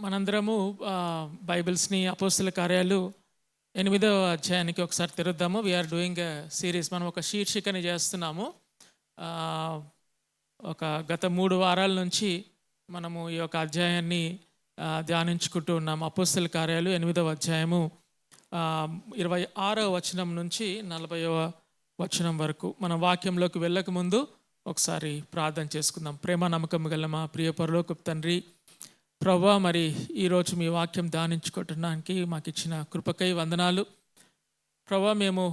మనందరము బైబిల్స్ని అపోస్తుల కార్యాలు 8వ అధ్యాయానికి ఒకసారి తిరుద్దాము. We are doing series. మనం ఒక శీర్షికని చేస్తున్నాము. ఒక గత 3 వారాల నుంచి మనము ఈ యొక్క అధ్యాయాన్ని ధ్యానించుకుంటూ ఉన్నాము. అపోస్తుల కార్యాలు 8వ అధ్యాయము 26వ వచనం నుంచి 40వ వచనం వరకు. మన వాక్యంలోకి వెళ్ళక ముందు ఒకసారి ప్రార్థన చేసుకుందాం. ప్రేమ నమ్మకం గల మా ప్రియ పరలోకపు తండ్రి, ప్రభువా, మరి ఈరోజు మీ వాక్యం ధ్యానించుకోవటానికి మాకు ఇచ్చిన కృపకై వందనాలు. ప్రభువా, మేము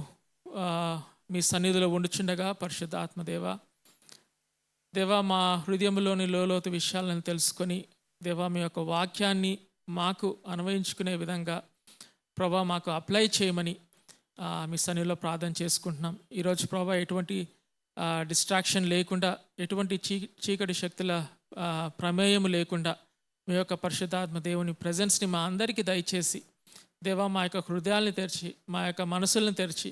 మీ సన్నిధిలో ఉండుచుండగా పరిశుద్ధ ఆత్మదేవా, దేవా, మా హృదయంలోని లోతు విషయాలను తెలుసుకొని దేవా, మీ యొక్క వాక్యాన్ని మాకు అన్వయించుకునే విధంగా ప్రభువా మాకు అప్లై చేయమని మీ సన్నిధిలో ప్రార్థన చేసుకుంటున్నాం. ఈరోజు ప్రభువా, ఎటువంటి డిస్ట్రాక్షన్ లేకుండా, ఎటువంటి చీకటి శక్తుల ప్రమేయం లేకుండా మీ యొక్క పరిశుద్ధాత్మ దేవుని ప్రజెన్స్ని మా అందరికీ దయచేసి దేవా, మా యొక్క హృదయాల్ని తెరిచి, మా యొక్క మనసులను తెరిచి,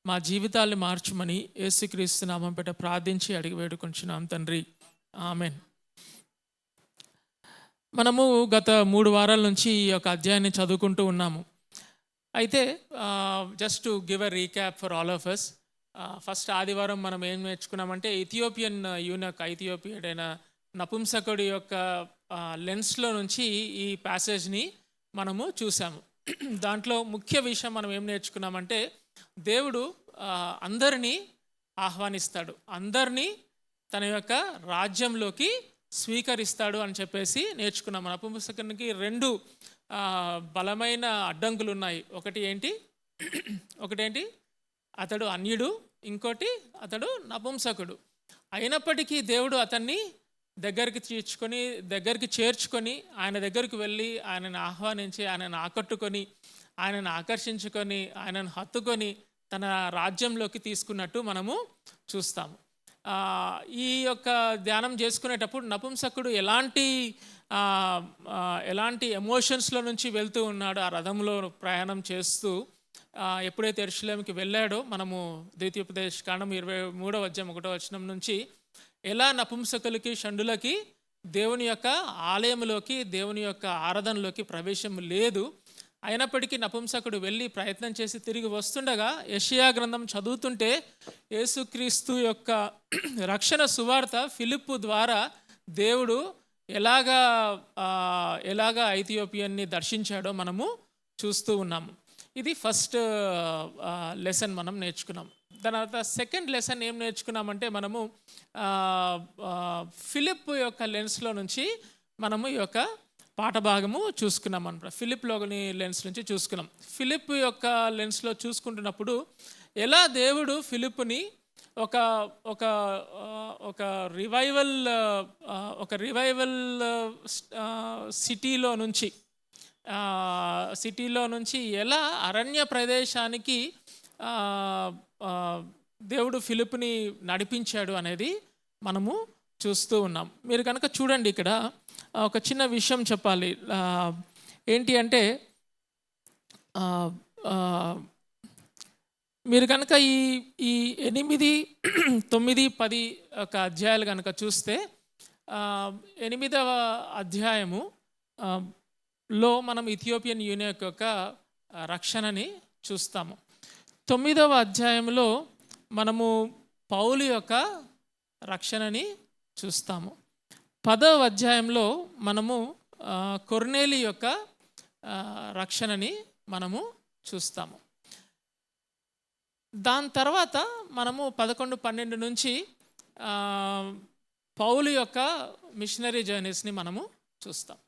మా జీవితాల్ని మార్చమని యేసుక్రీస్తు నామం పేట ప్రార్థించి అడిగి వేడుకొంచున్నాం తండ్రి, ఆమెన్. మనము గత 3 వారాల నుంచి ఈ యొక్క అధ్యాయాన్ని చదువుకుంటూ ఉన్నాము. అయితే just to give a recap for all of us. First ఆదివారం మనం ఏం నేర్చుకున్నామంటే ఇథియోపియన్ యూనక్, ఇథియోపియన్ నపుంసకుడి యొక్క లెన్స్లో నుంచి ఈ ప్యాసేజ్ని మనము చూసాము. దాంట్లో ముఖ్య విషయం మనం ఏం నేర్చుకున్నామంటే దేవుడు అందరినీ ఆహ్వానిస్తాడు, అందరినీ తన యొక్క రాజ్యంలోకి స్వీకరిస్తాడు అని చెప్పేసి నేర్చుకున్నాము. నపుంసకునికి 2 బలమైన అడ్డంకులు ఉన్నాయి. ఒకటేంటి అతడు అన్యుడు, ఇంకోటి అతడు నపుంసకుడు. అయినప్పటికీ దేవుడు అతన్ని దగ్గరికి చేర్చుకొని ఆయన దగ్గరికి వెళ్ళి ఆయనను ఆహ్వానించి, ఆయనను ఆకట్టుకొని, ఆయనను ఆకర్షించుకొని, ఆయనను హత్తుకొని తన రాజ్యంలోకి తీసుకున్నట్టు మనము చూస్తాము. ఈ యొక్క ధ్యానం చేసుకునేటప్పుడు నపుంసకుడు ఎలాంటి ఎమోషన్స్లో నుంచి వెళ్తూ ఉన్నాడు ఆ రథంలో ప్రయాణం చేస్తూ. ఎప్పుడైతే యెరూషలేముకి వెళ్ళాడో మనము ద్వితీయోపదేశ కాండం 23వ అధ్యాయం 1వ వచనం నుంచి ఎలా నపుంసకులకి, షండులకి దేవుని యొక్క ఆలయంలోకి, దేవుని యొక్క ఆరాధనలోకి ప్రవేశం లేదు. అయినప్పటికీ నపుంసకుడు వెళ్ళి ప్రయత్నం చేసి తిరిగి వస్తుండగా యెషయా గ్రంథం చదువుతుంటే యేసుక్రీస్తు యొక్క రక్షణ సువార్త ఫిలిప్పు ద్వారా దేవుడు ఎలాగా ఐథియోపియన్ని దర్శించాడో మనము చూస్తూ ఉన్నాము. ఇది ఫస్ట్ లెసన్ మనం నేర్చుకున్నాం. తర్వాత సెకండ్ లెసన్ ఏం నేర్చుకున్నామంటే మనము ఫిలిప్ యొక్క లెన్స్లో నుంచి మనము ఈ యొక్క పాఠభాగము చూసుకున్నాం అనమాట. ఫిలిప్లోని లెన్స్ నుంచి చూసుకున్నాం. ఫిలిప్ యొక్క లెన్స్లో చూసుకుంటున్నప్పుడు ఎలా దేవుడు ఫిలిప్ని ఒక రివైవల్ సిటీలో నుంచి ఎలా అరణ్య ప్రదేశానికి దేవుడు ఫిలిప్ని నడిపించాడు అనేది మనము చూస్తూ ఉన్నాం. మీరు కనుక చూడండి, ఇక్కడ ఒక చిన్న విషయం చెప్పాలి. ఏంటి అంటే మీరు కనుక ఈ 8, 9, 10 ఒక అధ్యాయాలు కనుక చూస్తే 8వ అధ్యాయము లో మనం ఇథియోపియన్ యూనియన్ యొక్క రక్షణని చూస్తాము. 9వ అధ్యాయంలో మనము పౌలు యొక్క రక్షణని చూస్తాము. 10వ అధ్యాయంలో మనము కొర్నేలి యొక్క రక్షణని మనము చూస్తాము. దాని తర్వాత మనము 11, 12 నుంచి పౌలు యొక్క మిషనరీ జర్నీస్ని మనము చూస్తాం.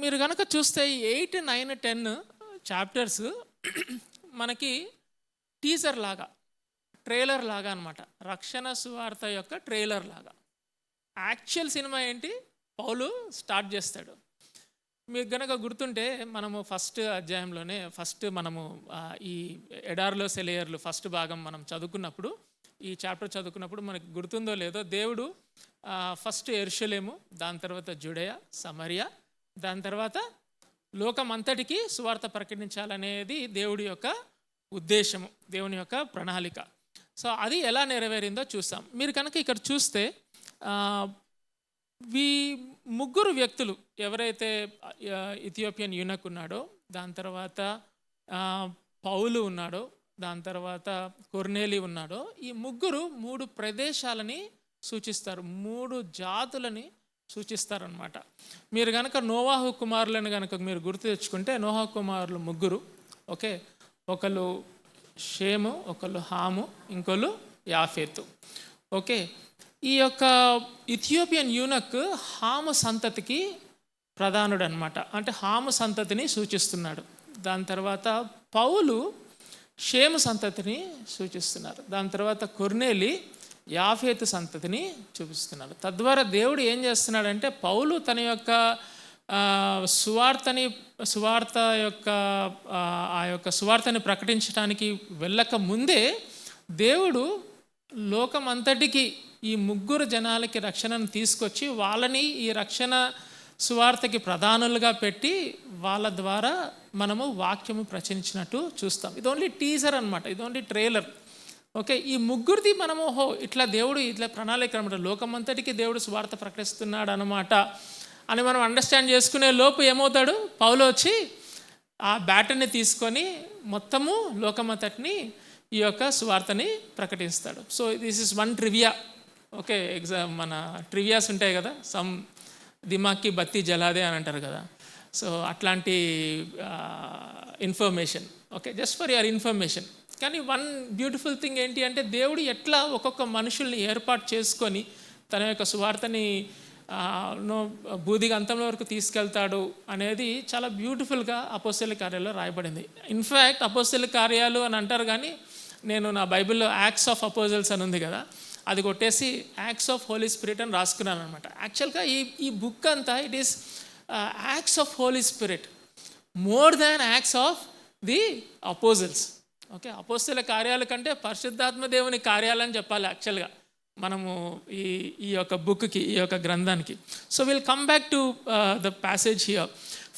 మీరు కనుక చూస్తే 8, 9, 10 చాప్టర్స్ మనకి టీజర్ లాగా, ట్రైలర్ లాగా అనమాట. రక్షణ సువార్త యొక్క ట్రైలర్ లాగా. యాక్చువల్ సినిమా ఏంటి, పౌలు స్టార్ట్ చేస్తాడు. మీకు కనుక గుర్తుంటే మనము ఫస్ట్ అధ్యాయంలోనే మనము ఈ ఎడారిలో సెలయర్లు ఫస్ట్ భాగం మనం చదువుకున్నప్పుడు, ఈ చాప్టర్ చదువుకున్నప్పుడు మనకి గుర్తుందో లేదో, దేవుడు ఫస్ట్ యెరూషలేము, దాని తర్వాత జుడేయా, సమరియా, దాని తర్వాత లోకం అంతటికీ సువార్త ప్రకటించాలనేది దేవుడి యొక్క ఉద్దేశము, దేవుని యొక్క ప్రణాళిక. సో అది ఎలా నెరవేరిందో చూస్తాం. మీరు కనుక ఇక్కడ చూస్తే ముగ్గురు వ్యక్తులు ఎవరైతే ఇథియోపియన్ యూనక్ ఉన్నాడో, దాని తర్వాత పౌలు ఉన్నాడో, దాని తర్వాత కొర్నేలి ఉన్నాడో, ఈ ముగ్గురు 3 ప్రదేశాలని సూచిస్తారు, 3 జాతులని సూచిస్తారనమాట. మీరు కనుక నోవాహు కుమారులను కనుక మీరు గుర్తు తెచ్చుకుంటే, నోవాహు కుమారులు ముగ్గురు. ఓకే, ఒకళ్ళు షేము, ఒకళ్ళు హాము, ఇంకొకళ్ళు యాఫేతు. ఓకే, ఈ యొక్క ఇథియోపియన్ యూనక్ హాము సంతతికి ప్రధానుడు అనమాట, అంటే హాము సంతతిని సూచిస్తున్నాడు. దాని తర్వాత పౌలు షేము సంతతిని సూచిస్తున్నారు. దాని తర్వాత కొర్నేలి యాఫేతు సంతతిని చూపిస్తున్నారు. తద్వారా దేవుడు ఏం చేస్తున్నాడంటే, పౌలు తన యొక్క సువార్తని ప్రకటించడానికి వెళ్ళక ముందే దేవుడు లోకమంతటికి ఈ ముగ్గురు జనాలకి రక్షణను తీసుకొచ్చి వాళ్ళని ఈ రక్షణ సువార్తకి ప్రధానులుగా పెట్టి వాళ్ళ ద్వారా మనము వాక్యము ప్రచురించినట్టు చూస్తాం. ఇది ఓన్లీ టీజర్ అనమాట, ఇది ఓన్లీ ట్రైలర్. ఓకే, ఈ ముగ్గురిది మనము ఇట్లా దేవుడు ఇట్లా ప్రణాళిక అనమాట, లోకమంతటికి దేవుడు సువార్త ప్రకటిస్తున్నాడు అనమాట అని మనం అండర్స్టాండ్ చేసుకునే లోపు ఏమవుతాడు, పౌలు వచ్చి ఆ బ్యాటర్ని తీసుకొని మొత్తము లోకమంతటిని ఈ యొక్క సువార్తని ప్రకటిస్తాడు. So this is one trivia. Okay, మన ట్రివియాస్ ఉంటాయి కదా, సమ్ దిమాక్కి బత్తి జలాదే అని అంటారు కదా. సో అట్లాంటి information. Okay, just for your information. కానీ వన్ బ్యూటిఫుల్ థింగ్ ఏంటి అంటే, దేవుడు ఎట్లా ఒక్కొక్క మనుషుల్ని ఏర్పాటు చేసుకొని తన యొక్క సువార్తని బూదిగా అంతంలో వరకు తీసుకెళ్తాడు అనేది చాలా బ్యూటిఫుల్గా అపోస్తలుల కార్యాల్లో రాయబడింది. ఇన్ఫ్యాక్ట్ అపోస్తలుల కార్యాలు అని అంటారు, కానీ నేను నా బైబిల్లో యాక్ట్స్ ఆఫ్ అపోజల్స్ అని ఉంది కదా, అది కొట్టేసి యాక్ట్స్ ఆఫ్ హోలీ స్పిరిట్ అని రాసుకున్నాను అనమాట. యాక్చువల్గా ఈ బుక్ అంతా it is acts of Holy Spirit more than acts of the apostles. Okay, అపోస్తలుల కార్యాల కంటే పరిశుద్ధాత్మ దేవుని కార్యాలని చెప్పాలి యాక్చువల్గా మనము ఈ యొక్క బుక్కి, ఈ యొక్క గ్రంథానికి. So will come back to the passage here.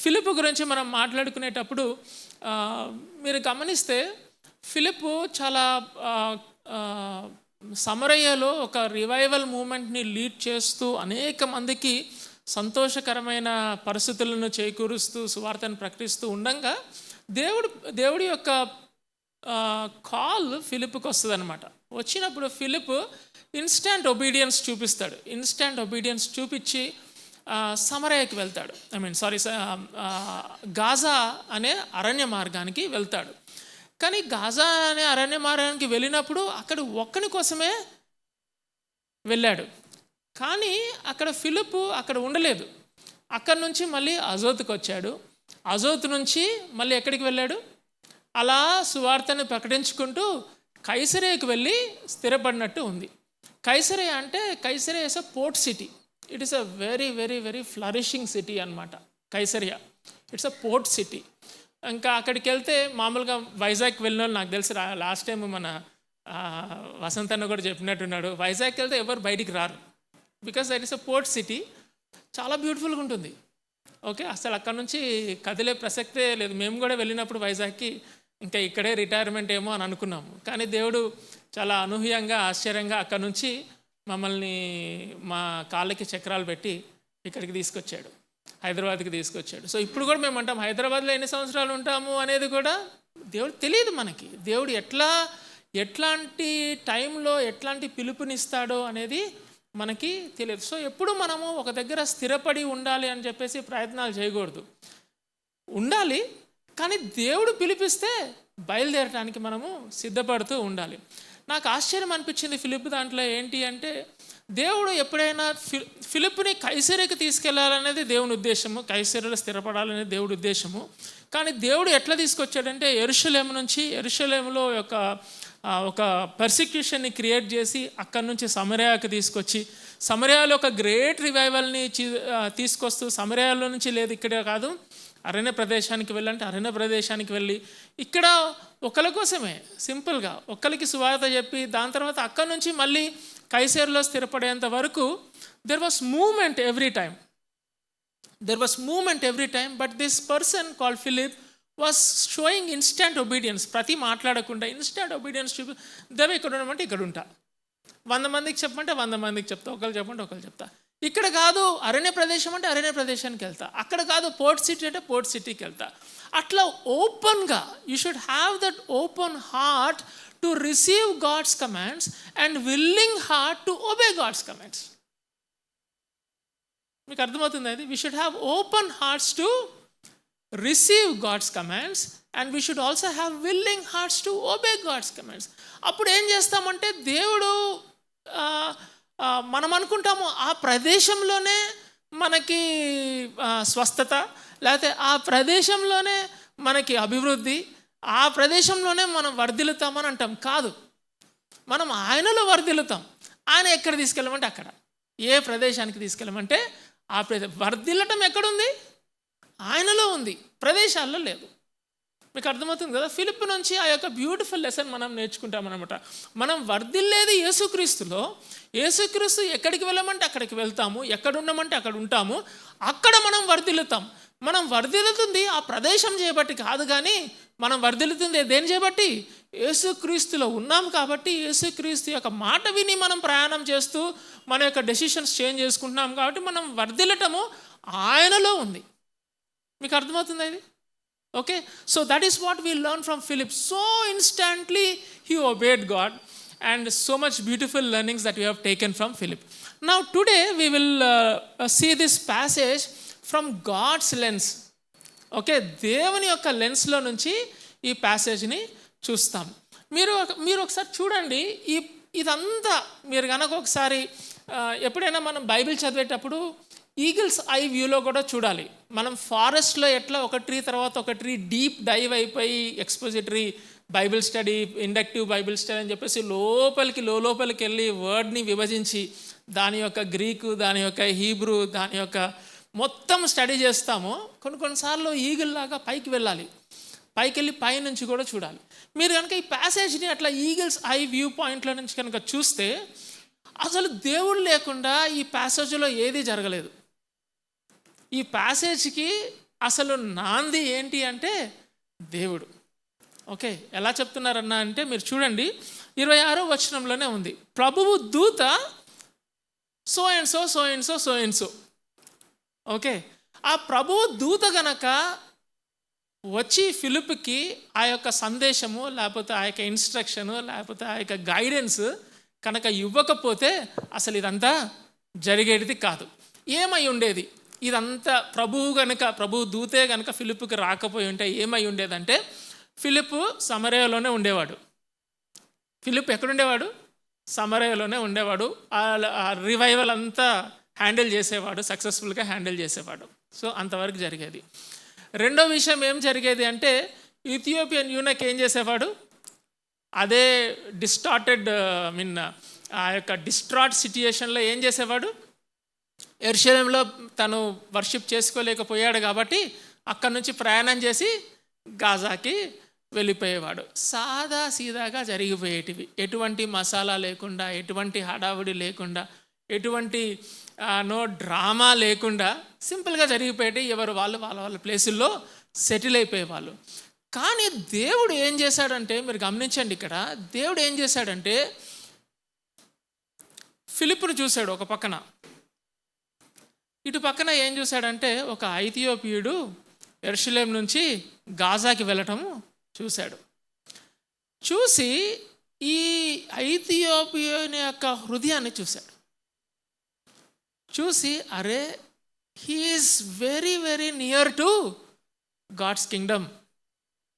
Philip గురించి మనం మాట్లాడుకునేటప్పుడు మీరు గమనిస్తే, ఫిలిప్ చాలా సమరయ్యలో ఒక రివైవల్ మూమెంట్ని లీడ్ చేస్తూ అనేక మందికి సంతోషకరమైన పరిస్థితులను చేకూరుస్తూ సువార్తను ప్రకటిస్తూ ఉండగా దేవుడి యొక్క కాల్ ఫిలిప్కి వస్తుంది అనమాట. వచ్చినప్పుడు ఫిలిప్ ఇన్స్టాంట్ ఒబీడియన్స్ చూపిస్తాడు. ఇన్స్టాంట్ ఒబీడియన్స్ చూపించి సమరయ్యకి వెళ్తాడు. గాజా అనే అరణ్య మార్గానికి వెళ్తాడు. కానీ గాజా అనే అరణ్య మార్గానికి వెళ్ళినప్పుడు అక్కడ ఒక్కని కోసమే వెళ్ళాడు. కానీ అక్కడ ఫిలిప్ అక్కడ ఉండలేదు. అక్కడి నుంచి మళ్ళీ అజోతుకు వచ్చాడు. అజోతు నుంచి మళ్ళీ ఎక్కడికి వెళ్ళాడు, అలా సువార్తను ప్రకటించుకుంటూ కైసరేకి వెళ్ళి స్థిరపడినట్టు ఉంది. కైసరే అంటే, Caesarea is a port city. It is a very very very flourishing city అనమాట Caesarea. It's a port city. ఇంకా అక్కడికి వెళ్తే మామూలుగా వైజాగ్ వెళ్ళిన వాళ్ళు నాకు తెలిసి లాస్ట్ టైం మన వసంత్ అన్న కూడా చెప్పినట్టున్నాడు, వైజాగ్కి వెళ్తే ఎవరు బయటికి రారు, because that is a port city. చాలా బ్యూటిఫుల్గా ఉంటుంది. ఓకే, అసలు అక్కడ నుంచి కదిలే ప్రసక్తే లేదు. మేము కూడా వెళ్ళినప్పుడు వైజాగ్కి ఇంకా ఇక్కడే రిటైర్మెంట్ ఏమో అని అనుకున్నాము. కానీ దేవుడు చాలా అనూహ్యంగా ఆశ్చర్యంగా అక్కడ నుంచి మమ్మల్ని మా కాళ్ళకి చక్రాలు పెట్టి ఇక్కడికి తీసుకొచ్చాడు, హైదరాబాద్కి తీసుకొచ్చాడు. సో ఇప్పుడు కూడా మేము అంటాం హైదరాబాద్లో ఎన్ని సంవత్సరాలు ఉంటాము అనేది కూడా దేవుడు తెలియదు మనకి. దేవుడు ఎట్లాంటి టైంలో ఎట్లాంటి పిలుపునిస్తాడో అనేది మనకి తెలియదు. సో ఎప్పుడు మనము ఒక దగ్గర స్థిరపడి ఉండాలి అని చెప్పేసి ప్రయత్నాలు చేయకూడదు. ఉండాలి, కానీ దేవుడు పిలిపిస్తే బయలుదేరటానికి మనము సిద్ధపడుతూ ఉండాలి. నాకు ఆశ్చర్యం అనిపించింది ఫిలిప్ దాంట్లో ఏంటి అంటే, దేవుడు ఎప్పుడైనా ఫిలిప్ని కైసరేకి తీసుకెళ్లాలనేది దేవుని ఉద్దేశము, కైసరేలో స్థిరపడాలనేది దేవుడి ఉద్దేశము. కానీ దేవుడు ఎట్లా తీసుకొచ్చాడంటే, యెరూషలేము నుంచి, యెరూషలేములో ఒక పర్సిక్యూషన్ని క్రియేట్ చేసి అక్కడి నుంచి సమరయాకి తీసుకొచ్చి, సమరయాలో ఒక గ్రేట్ రివైవల్ని తీసుకొస్తూ, సమరయాలో నుంచి లేదు ఇక్కడే కాదు అరణ్య ప్రదేశానికి వెళ్ళంటే అరణ్య ప్రదేశానికి వెళ్ళి ఇక్కడ ఒకళ్ళ కోసమే సింపుల్గా ఒక్కరికి సువార్త చెప్పి, దాని తర్వాత అక్కడి నుంచి మళ్ళీ కైసరులో స్థిరపడేంత వరకు there was moment every time. But this person called Philip was showing instant obedience. ప్రతి మాట్లాడకుండా ఇన్స్టాంట్ ఒబీడియన్స్ చూపి, దేవ ఇక్కడ ఉండమంటే ఇక్కడ ఉంటా, 100 మందికి చెప్పమంటే 100 మందికి చెప్తా, ఒకళ్ళు చెప్పమంటే ఒకళ్ళు చెప్తా. ఇక్కడ కాదు అరణ్య ప్రదేశం అంటే అరణ్య ప్రదేశానికి వెళ్తా, అక్కడ కాదు పోర్ట్ సిటీ అంటే పోర్ట్ సిటీకి వెళ్తా. అట్లా ఓపెన్గా you should have that open heart to receive God's commands and willing heart to obey God's commands. మీకు అర్థమవుతుంది అది? We should have open hearts to receive God's commands and we should also have willing hearts to obey God's commands. అప్పుడు ఏం చేస్తామంటే దేవుడు మనం అనుకుంటాము ఆ ప్రదేశంలోనే మనకి స్వస్థత, లేకపోతే ఆ ప్రదేశంలోనే మనకి అభివృద్ధి, ఆ ప్రదేశంలోనే మనం వర్ధిల్లుతామని అంటాం. కాదు, మనం ఆయనలో వర్ధిల్లుతాం. ఆయన ఎక్కడ తీసుకెళ్ళమంటే అక్కడ, ఏ ప్రదేశానికి తీసుకెళ్ళమంటే ఆ వర్ధిల్లటం ఎక్కడుంది? ఆయనలో ఉంది, ప్రదేశాల్లో లేదు. మీకు అర్థమవుతుంది కదా? ఫిలిప్ నుంచి ఆ యొక్క బ్యూటిఫుల్ లెసన్ మనం నేర్చుకుంటామన్నమాట. మనం వర్ధిల్లేది యేసుక్రీస్తులో. యేసుక్రీస్తు ఎక్కడికి వెళ్ళమంటే అక్కడికి వెళ్తాము, ఎక్కడ ఉండమంటే అక్కడ ఉంటాము, అక్కడ మనం వర్ధిల్లుతాం. మనం వర్ధిల్లుతుంది ఆ ప్రదేశం చేయబట్టి కాదు, కానీ మనం వర్ధిల్లుతుంది దేని చేయబట్టి? యేసుక్రీస్తులో ఉన్నాం కాబట్టి, యేసుక్రీస్తు యొక్క మాట విని మనం ప్రయాణం చేస్తూ మన యొక్క డెసిషన్స్ చేంజ్ చేసుకుంటున్నాం కాబట్టి మనం వర్ధిల్లటము ఆయనలో ఉంది. మీకు అర్థమవుతుంది ఇది? Okay, so that is what we learn from Philip. So instantly he obeyed God, and so much beautiful learnings that we have taken from Philip. Now today we will see this passage from God's lens. Okay, దేవుని యొక్క లెన్స్లో నుంచి ఈ ప్యాసేజ్ని చూస్తాం. మీరు ఒకసారి చూడండి. ఇదంతా మీరు కనుక ఒకసారి ఎప్పుడైనా మనం బైబిల్ చదివేటప్పుడు ఈగిల్స్ ఐ వ్యూలో కూడా చూడాలి. మనం ఫారెస్ట్లో ఎట్లా ఒక ట్రీ తర్వాత ఒక ట్రీ డీప్ డైవ్ అయిపోయి expository Bible study, inductive Bible study అని చెప్పేసి లోపలికి వెళ్ళి వర్డ్ని విభజించి దాని యొక్క గ్రీకు, దాని యొక్క హీబ్రూ, దాని యొక్క మొత్తం స్టడీ చేస్తామో, కొన్నిసార్లు ఈగిల్ లాగా పైకి వెళ్ళాలి, పైకి వెళ్ళి పైనుంచి కూడా చూడాలి. మీరు కనుక ఈ ప్యాసేజ్ని అట్లా ఈగిల్స్ ఐ వ్యూ పాయింట్లో నుంచి కనుక చూస్తే అసలు దేవుడు లేకుండా ఈ ప్యాసేజ్లో ఏది జరగలేదు. ఈ ప్యాసేజ్కి అసలు నాంది ఏంటి అంటే దేవుడు. ఓకే, ఎలా చెప్తున్నారన్నా అంటే మీరు చూడండి, 26వ వచనంలోనే ఉంది, ప్రభువు దూత so and so so and so so and so. Okay, ఆ ప్రభువు దూత గనక వచ్చి ఫిలిప్కి ఆ యొక్క సందేశము, లేకపోతే ఆ యొక్క ఇన్స్ట్రక్షను, లేకపోతే ఆ యొక్క గైడెన్స్ కనుక ఇవ్వకపోతే అసలు ఇదంతా జరిగేది కాదు. ఏమై ఉండేది ఇదంతా? ప్రభు దూతే కనుక ఫిలిప్కి రాకపోయి ఉంటే ఏమై ఉండేదంటే, ఫిలిప్ సమరయలోనే ఉండేవాడు. ఫిలిప్ ఎక్కడుండేవాడు? సమరయలోనే ఉండేవాడు. ఆ రివైవల్ అంతా హ్యాండిల్ చేసేవాడు, సక్సెస్ఫుల్గా హ్యాండిల్ చేసేవాడు. సో అంతవరకు జరిగేది. రెండో విషయం ఏం జరిగేది అంటే, ఇథియోపియన్ యూనక్ ఏం చేసేవాడు? అదే డిస్టార్టెడ్ ఆ యొక్క డిస్ట్రాట్ సిట్యుయేషన్లో ఏం చేసేవాడు? యెరూషలేములో తను వర్షిప్ చేసుకోలేకపోయాడు కాబట్టి అక్కడి నుంచి ప్రయాణం చేసి గాజాకి వెళ్ళిపోయేవాడు. సాదా సీదాగా జరిగిపోయేటివి, ఎటువంటి మసాలా లేకుండా, ఎటువంటి హడావుడి లేకుండా, ఎటువంటి నో డ్రామా లేకుండా సింపుల్గా జరిగిపోయేటి. ఎవరు వాళ్ళ ప్లేసుల్లో సెటిల్ అయిపోయేవాళ్ళు. కానీ దేవుడు ఏం చేశాడంటే, మీరు గమనించండి, ఇక్కడ దేవుడు ఏం చేశాడంటే ఫిలిప్ను చూశాడు ఒక పక్కన, ఇటు పక్కన ఏం చూశాడంటే ఒక ఐథియోపియుడు యెరూషలేము నుంచి గాజాకి వెళ్ళటము చూశాడు. చూసి ఈ ఐథియోపియుని యొక్క హృదయాన్ని చూశాడు. చూసి అరే, he is very very near to God's kingdom,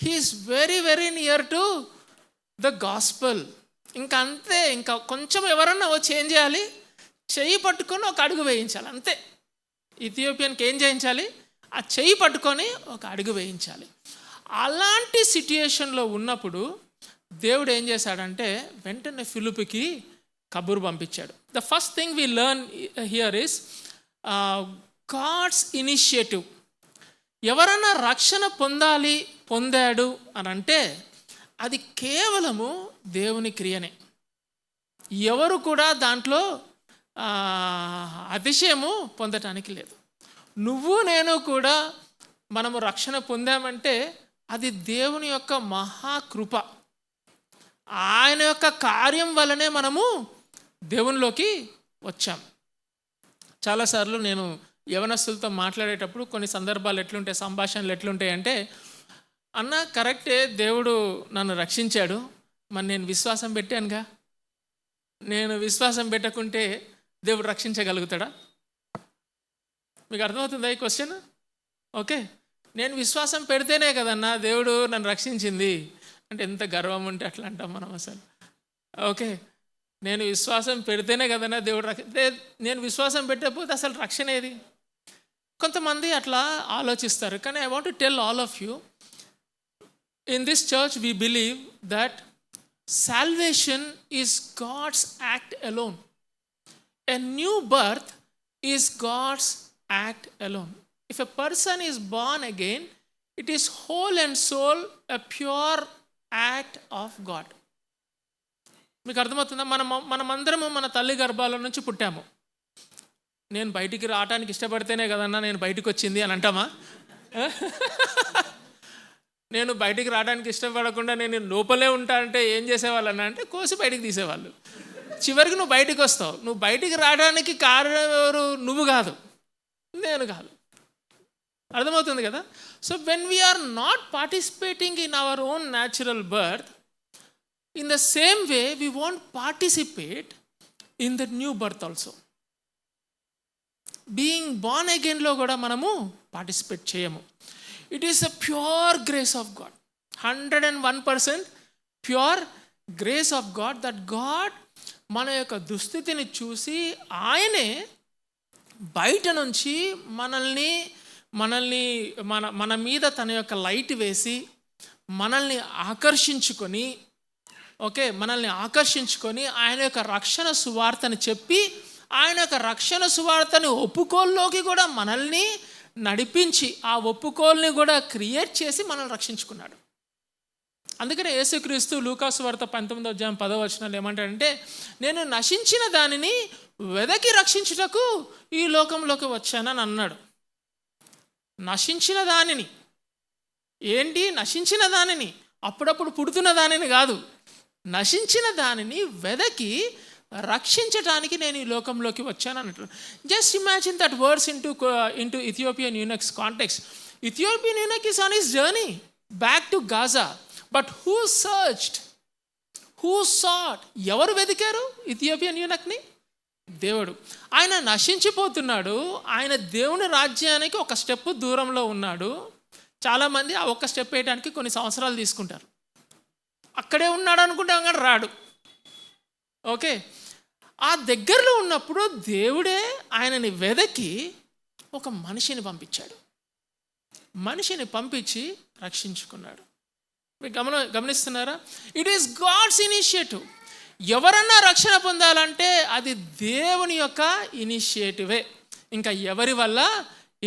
he is very very near to the gospel. ఇంకా అంతే, ఇంకా కొంచెం ఎవరన్నా వచ్చి ఏం చేయాలి? చెయ్యి పట్టుకొని ఒక అడుగు వేయించాలి, అంతే. ఇథియోపియన్కి ఏం చేయించాలి? ఆ చెయ్యి పట్టుకొని ఒక అడుగు వేయించాలి. అలాంటి సిట్యుయేషన్లో ఉన్నప్పుడు దేవుడు ఏం చేశాడంటే వెంటనే ఫిలిప్కి కబురు పంపించాడు. The first thing we learn here is God's initiative. ఎవరన్నా రక్షణ పొందాడు అని అంటే అది కేవలము దేవుని క్రియనే. ఎవరు కూడా దాంట్లో అతిశయము పొందటానికి లేదు. నువ్వు నేను కూడా మనము రక్షణ పొందామంటే అది దేవుని యొక్క మహాకృప. ఆయన యొక్క కార్యం వల్లనే మనము దేవునిలోకి వచ్చాం. చాలాసార్లు నేను యవనస్తులతో మాట్లాడేటప్పుడు కొన్ని సందర్భాలు ఎట్లుంటాయి, సంభాషణలు ఎట్లుంటాయి అంటే, అన్న కరెక్టే, దేవుడు నన్ను రక్షించాడు, మరి నేను విశ్వాసం పెట్టానుగా, నేను విశ్వాసం పెట్టకుంటే దేవుడు రక్షించగలుగుతాడా? మీకు అర్థమవుతుందా ఈ క్వశ్చన్? ఓకే, నేను విశ్వాసం పెడితేనే కదన్నా దేవుడు నన్ను రక్షించింది అంటే ఎంత గర్వం ఉంటే అట్లా అంటాం మనం అసలు. ఓకే, నేను విశ్వాసం పెడితేనే కదన్నా దేవుడు నేను విశ్వాసం పెట్టకపోతే అసలు రక్షణ ఏది? కొంతమంది అట్లా ఆలోచిస్తారు. కానీ I want to tell all of you, in this church we believe that salvation is God's act alone. A new birth is God's act alone. If a person is born again, it is whole and soul a pure act of God. మీకు అర్థమవుతుందా? మనమందరము మన తల్లి గర్భాల నుంచి పుట్టాము. నేను బయటికి రావడానికి ఇష్టపడితేనే కదన్నా నేను బయటికి వచ్చింది అని అంటామా? నేను బయటికి రావడానికి ఇష్టపడకుండా నేను లోపలే ఉంటా అంటే ఏం చేసేవాళ్ళన్నా అంటే కోసి బయటికి తీసేవాళ్ళు. చివరికి నువ్వు బయటికి వస్తావు. నువ్వు బయటికి రావడానికి కారణం ఎవరు? నువ్వు కాదు, నేను కాదు. అర్థమవుతుంది కదా? So when we're not participating in our own natural birth, in the same way we want participate in the new birth also. Being born అగైన్లో కూడా మనము పార్టిసిపేట్ చేయము. It is a pure grace of God, 101% pure grace of God, that God మన యొక్క దుస్థితిని చూసి ఆయనే బయట నుంచి మన మీద తన యొక్క లైట్ వేసి మనల్ని ఆకర్షించుకొని, ఓకే, మనల్ని ఆకర్షించుకొని ఆయన యొక్క రక్షణ సువార్తని చెప్పి ఆయన యొక్క రక్షణ సువార్తని ఒప్పుకోల్లోకి కూడా మనల్ని నడిపించి ఆ ఒప్పుకోల్ని కూడా క్రియేట్ చేసి మనల్ని రక్షించుకున్నాడు. అందుకనే యేసుక్రీస్తు లూకాసు వార్త 19:10 ఏమంటాడంటే, నేను నశించిన దానిని వెదకి రక్షించుటకు ఈ లోకంలోకి వచ్చానని అన్నాడు. నశించిన దానిని ఏంటి? నశించిన దానిని, అప్పుడప్పుడు పుడుతున్న దానిని కాదు, నశించిన దానిని వెదకి రక్షించటానికి నేను ఈ లోకంలోకి వచ్చాను అన్నట్లు. Just imagine that words into Ethiopian eunuchs context. Ethiopian eunuch is on his journey back to Gaza, but who searched, who sought, ఎవరు వెతికారు ఇథియోపియన్ యూనక్ని? దేవుడు. ఆయన నశించిపోతున్నాడు, ఆయన దేవుని రాజ్యానికి ఒక స్టెప్ దూరంలో ఉన్నాడు. చాలామంది ఆ ఒక్క స్టెప్ వేయడానికి కొన్ని సంవత్సరాలు తీసుకుంటారు. అక్కడే ఉన్నాడు అనుకుంటే అక్కడ రాడు. ఓకే, ఆ దగ్గరలో ఉన్నప్పుడు దేవుడే ఆయనని వెదకి ఒక మనిషిని పంపించాడు. మనిషిని పంపించి రక్షించుకున్నాడు. మీరు గమనిస్తున్నారా? It is God's initiative. ఎవరన్నా రక్షణ పొందాలంటే అది దేవుని యొక్క ఇనిషియేటివే, ఇంకా ఎవరి వల్ల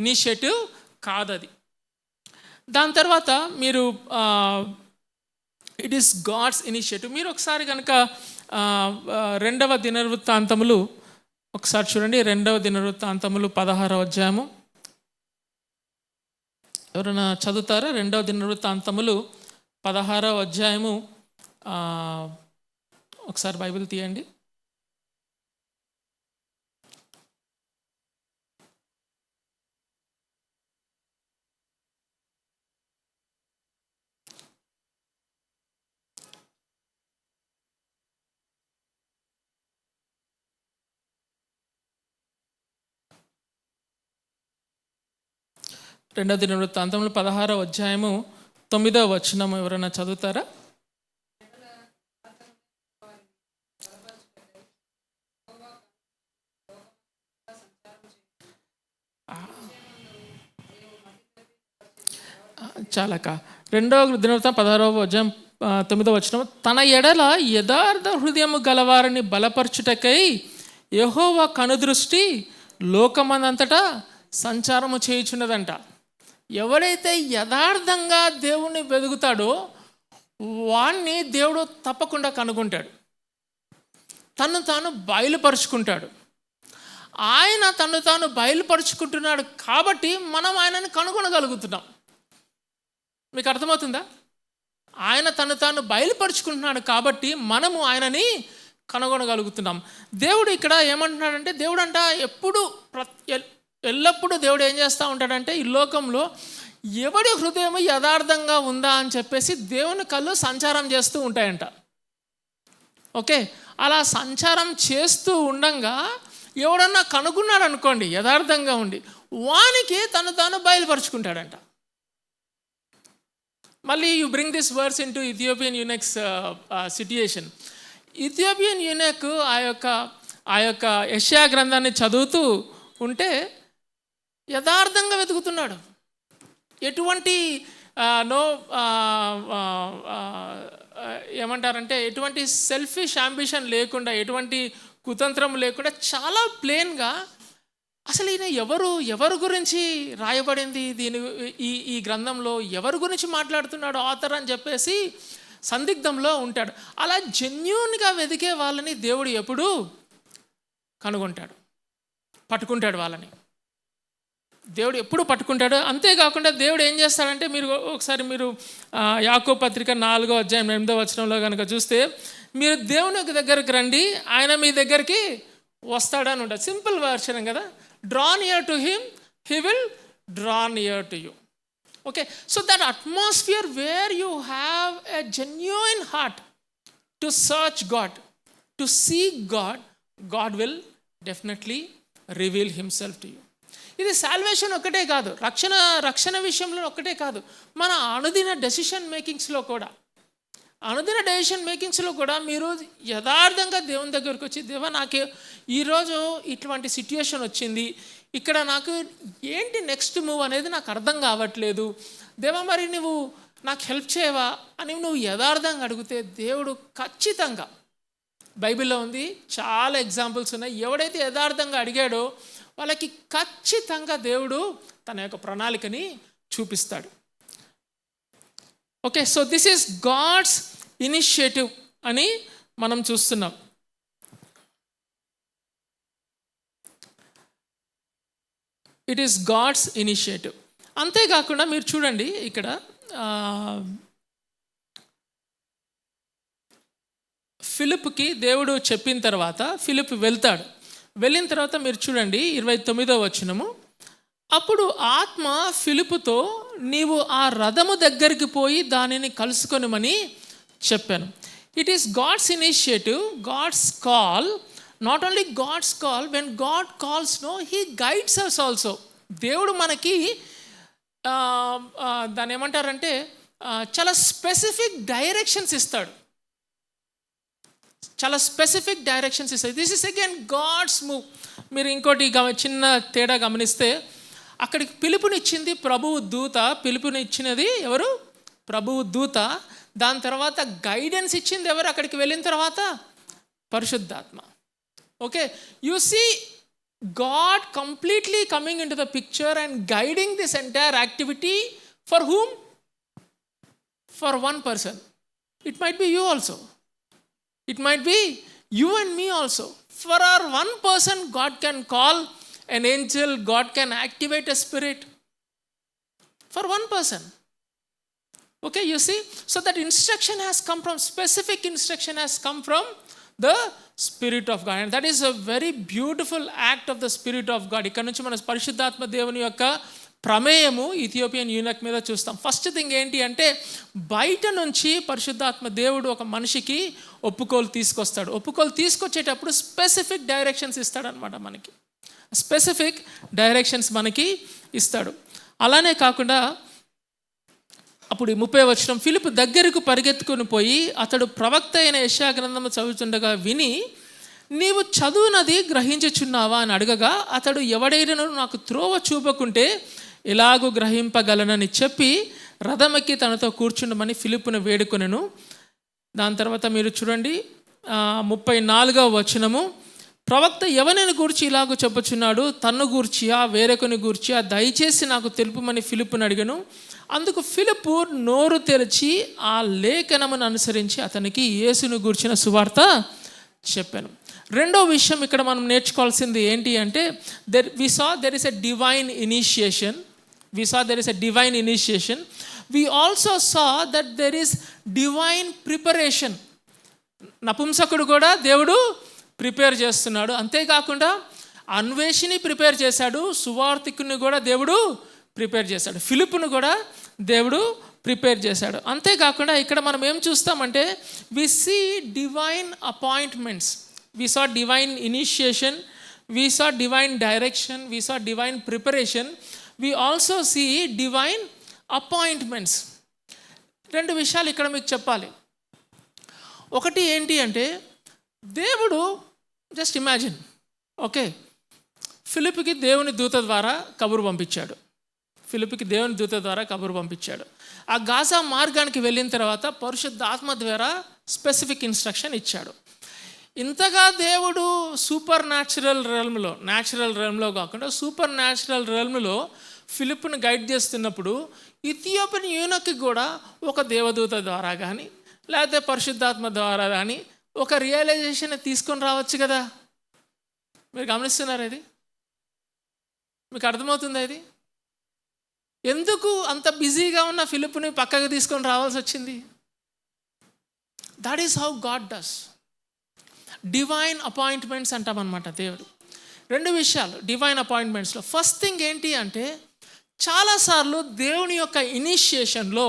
ఇనిషియేటివ్ కాదది. దాని తర్వాత మీరు ఇట్ ఈస్ గాడ్స్ ఇనిషియేటివ్. మీరు ఒకసారి కనుక 2వ దినవృత్తాంతములు ఒకసారి చూడండి. 2వ దినవృత్తాంతములు 16వ అధ్యాయము. ఎవరైనా చదువుతారా? 2వ దినవృత్తాంతములు 16వ అధ్యాయము. ఒకసారి బైబిల్ తీయండి. రెండవ దినవృత్తాంతములు 16వ అధ్యాయము 9వ వచనం ఎవరైనా చదువుతారా? చాలక 2వ దినవృత్తాంతం 16వ అధ్యాయం 9వ వచనం, తన ఎడల యథార్థ హృదయము గలవారిని బలపరచుటకై యెహోవా కనుదృష్టి లోకమందంతటా సంచారము చేయుచున్నదంట. ఎవరైతే యథార్థంగా దేవుణ్ణి వెతుకుతాడో వాణ్ణి దేవుడు తప్పకుండా కనుగొంటాడు, తను తాను బయలుపరుచుకుంటాడు. ఆయన తను తాను బయలుపరుచుకుంటున్నాడు కాబట్టి మనం ఆయనని కనుగొనగలుగుతున్నాం. మీకు అర్థమవుతుందా? ఆయన తను తాను బయలుపరుచుకుంటున్నాడు కాబట్టి మనము ఆయనని కనుగొనగలుగుతున్నాం. దేవుడు ఇక్కడ ఏమంటున్నాడంటే, దేవుడు అంట ఎల్లప్పుడూ దేవుడు ఏం చేస్తూ ఉంటాడంటే, ఈ లోకంలో ఎవడి హృదయం యథార్థంగా ఉందా అని చెప్పేసి దేవుని కళ్ళు సంచారం చేస్తూ ఉంటాయంట. ఓకే, అలా సంచారం చేస్తూ ఉండంగా ఎవడన్నా కనుగొన్నాడు అనుకోండి యథార్థంగా ఉండి, వానికి తాను బయలుపరుచుకుంటాడంట. మళ్ళీ you bring this verse in to Ethiopian eunuchs situation. Ethiopian eunuch ఆ యొక్క యెషయా గ్రంథాన్ని చదువుతూ ఉంటే యథార్థంగా వెతుకుతున్నాడు. ఎటువంటి ఏమంటారంటే ఎటువంటి సెల్ఫిష్ అంబిషన్ లేకుండా, ఎటువంటి కుతంత్రం లేకుండా చాలా ప్లెయిన్గా అసలు ఈయన ఎవరు గురించి రాయబడింది, ఈ గ్రంథంలో ఎవరి గురించి మాట్లాడుతున్నాడు ఆథర్ అని చెప్పేసి సందిగ్ధంలో ఉంటాడు. అలా జెన్యూన్గా వెతికే వాళ్ళని దేవుడు ఎప్పుడూ కనుగొంటాడు, పట్టుకుంటాడు వాళ్ళని. దేవుడు ఎప్పుడు పట్టుకుంటాడు. అంతేకాకుండా దేవుడు ఏం చేస్తాడంటే, ఒకసారి మీరు యాకోబు పత్రిక 4వ అధ్యాయం 8వ వచనంలో కనుక చూస్తే, మీరు దేవుని దగ్గరికి రండి, ఆయన మీ దగ్గరికి వస్తాడని ఉంటుంది. సింపుల్ వర్షన్ కదా, draw near to him, he will draw near to you. Okay, so that atmosphere where you have a genuine heart to search God, to seek God, God will definitely reveal himself to you. ఇది salvation ఒక్కటే కాదు, రక్షణ విషయంలో ఒక్కటే కాదు, మన అనుదిన decision మేకింగ్స్లో కూడా మీరు యథార్థంగా దేవుని దగ్గరికి వచ్చి, దేవా నాకు ఈరోజు ఇటువంటి సిట్యుయేషన్ వచ్చింది, ఇక్కడ నాకు ఏంటి నెక్స్ట్ మూవ్ అనేది నాకు అర్థం కావట్లేదు, దేవా మరి నువ్వు నాకు హెల్ప్ చేయవా అని నువ్వు యథార్థంగా అడిగితే దేవుడు ఖచ్చితంగా, బైబిల్లో ఉంది చాలా ఎగ్జాంపుల్స్ ఉన్నాయి, ఎవడైతే యథార్థంగా అడిగాడో వాళ్ళకి ఖచ్చితంగా దేవుడు తన యొక్క ప్రణాళికని చూపిస్తాడు. Okay, so this is God's initiative అని మనం చూస్తున్నాం. It is God's initiative. అంతేకాకుండా మీరు చూడండి ఇక్కడ ఫిలిప్కి దేవుడు చెప్పిన తర్వాత ఫిలిప్ వెళ్ళిన తర్వాత మీరు చూడండి 29వ వచనము, అప్పుడు ఆత్మ ఫిలిపుతో, నీవు ఆ రథము దగ్గరికి పోయి దానిని కలుసుకొనమని చెప్పాను. It is God's initiative, God's call. Not only God's call, when God calls no, he guides us also. దేవుడు మనకి దాన్ని ఏమంటారంటే చాలా స్పెసిఫిక్ డైరెక్షన్స్ ఇస్తాడు. This is again God's move. మీరు ఇంకోటి చిన్న తేడా గమనిస్తే, అక్కడికి పిలుపునిచ్చింది ప్రభువు దూత, పిలుపునిచ్చినది ఎవరు? ప్రభువు దూత. దాని తర్వాత గైడెన్స్ ఇచ్చింది ఎవరు? అక్కడికి వెళ్ళిన తర్వాత పరిశుద్ధాత్మ. Okay, you see God completely coming into the picture and guiding this entire activity. For whom? For one person. It might be you also. It might be you and me also. For our one person, God can call an angel, God can activate a spirit. For one person. Okay, you see? So that instruction has come from, specific instruction has come from the Spirit of God. And that is a very beautiful act of the Spirit of God. ఇక్కడ నుంచి మన పరిశుద్ధాత్మ దేవుని యొక్క ప్రమేయము Ethiopian యూనక్ మీద చూస్తాం. First thing ఏంటి అంటే, బయట నుంచి పరిశుద్ధాత్మ దేవుడు ఒక మనిషికి ఒప్పుకోలు తీసుకొచ్చేటప్పుడు స్పెసిఫిక్ డైరెక్షన్స్ ఇస్తాడనమాట. స్పెసిఫిక్ డైరెక్షన్స్ మనకి ఇస్తాడు. అలానే కాకుండా అప్పుడు 30వ వచనం, ఫిలిప్ దగ్గరకు పరిగెత్తుకుని పోయి అతడు ప్రవక్త అయిన యెషయా గ్రంథము చదువుతుండగా విని, నీవు చదువునది గ్రహించుచున్నావా అని అడగగా, అతడు ఎవడైనా నాకు త్రోవ చూపకుంటే ఎలాగూ గ్రహింపగలనని చెప్పి రథమెక్కి తనతో కూర్చుండమని ఫిలిప్పును వేడుకొనెను. దాని తర్వాత మీరు చూడండి 34వ వచనము, ప్రవక్త ఎవరిని గూర్చి ఇలాగూ చెప్పుచున్నాడు, తన్ను గూర్చియా వేరొకని గూర్చియా, దయచేసి నాకు తెలుపుమని ఫిలిప్పును అడిగను. అందుకు ఫిలిప్పు నోరు తెరిచి ఆ లేఖనమును అనుసరించి అతనికి యేసును గూర్చిన సువార్త చెప్పాను. రెండో విషయం ఇక్కడ మనం నేర్చుకోవాల్సింది ఏంటి అంటే, we saw there is a divine initiation. We also saw that there is divine preparation. నపుంసకుడు కూడా దేవుడు ప్రిపేర్ చేస్తున్నాడు. అంతేకాకుండా అన్వేషిని ప్రిపేర్ చేశాడు, సువార్థికుని కూడా దేవుడు ప్రిపేర్ చేశాడు, ఫిలిప్పును కూడా దేవుడు ప్రిపేర్ చేశాడు. అంతేకాకుండా ఇక్కడ మనం ఏం చూస్తామంటే we see divine appointments, we saw divine initiation, we saw divine direction, we saw divine preparation, we also see divine appointments. రెండు విషయాలు ఇక్కడ మీకు చెప్పాలి. ఒకటి ఏంటి అంటే దేవుడు జస్ట్ ఇమాజిన్, ఓకే, ఫిలిప్కి దేవుని దూత ద్వారా కబురు పంపించాడు. ఫిలిప్కి దేవుని దూత ద్వారా కబురు పంపించాడు. ఆ గాజా మార్గానికి వెళ్ళిన తర్వాత పరిశుద్ధాత్మ ద్వారా స్పెసిఫిక్ ఇన్స్ట్రక్షన్ ఇచ్చాడు. ఇంతగా దేవుడు సూపర్ న్యాచురల్ రెల్మ్లో కాకుండా సూపర్ న్యాచురల్ రెల్మ్లో ఫిలిప్ను గైడ్ చేస్తున్నప్పుడు ఇథియోపియన్ యూనక్కి కూడా ఒక దేవదూత ద్వారా కానీ లేకపోతే పరిశుద్ధాత్మ ద్వారా కానీ ఒక రియలైజేషన్ తీసుకొని రావచ్చు కదా. మీరు గమనిస్తున్నారా? ఇది మీకు అర్థమవుతుందా? ఇది ఎందుకు అంత బిజీగా ఉన్న ఫిలిప్ని పక్కకు తీసుకొని రావాల్సి వచ్చింది? That is how God does. Divine appointments అంటామన్నమాట దేవుడు. రెండు విషయాలు డివైన్ అపాయింట్మెంట్స్లో. ఫస్ట్ థింగ్ ఏంటి అంటే చాలాసార్లు దేవుని యొక్క ఇనిషియేషన్లో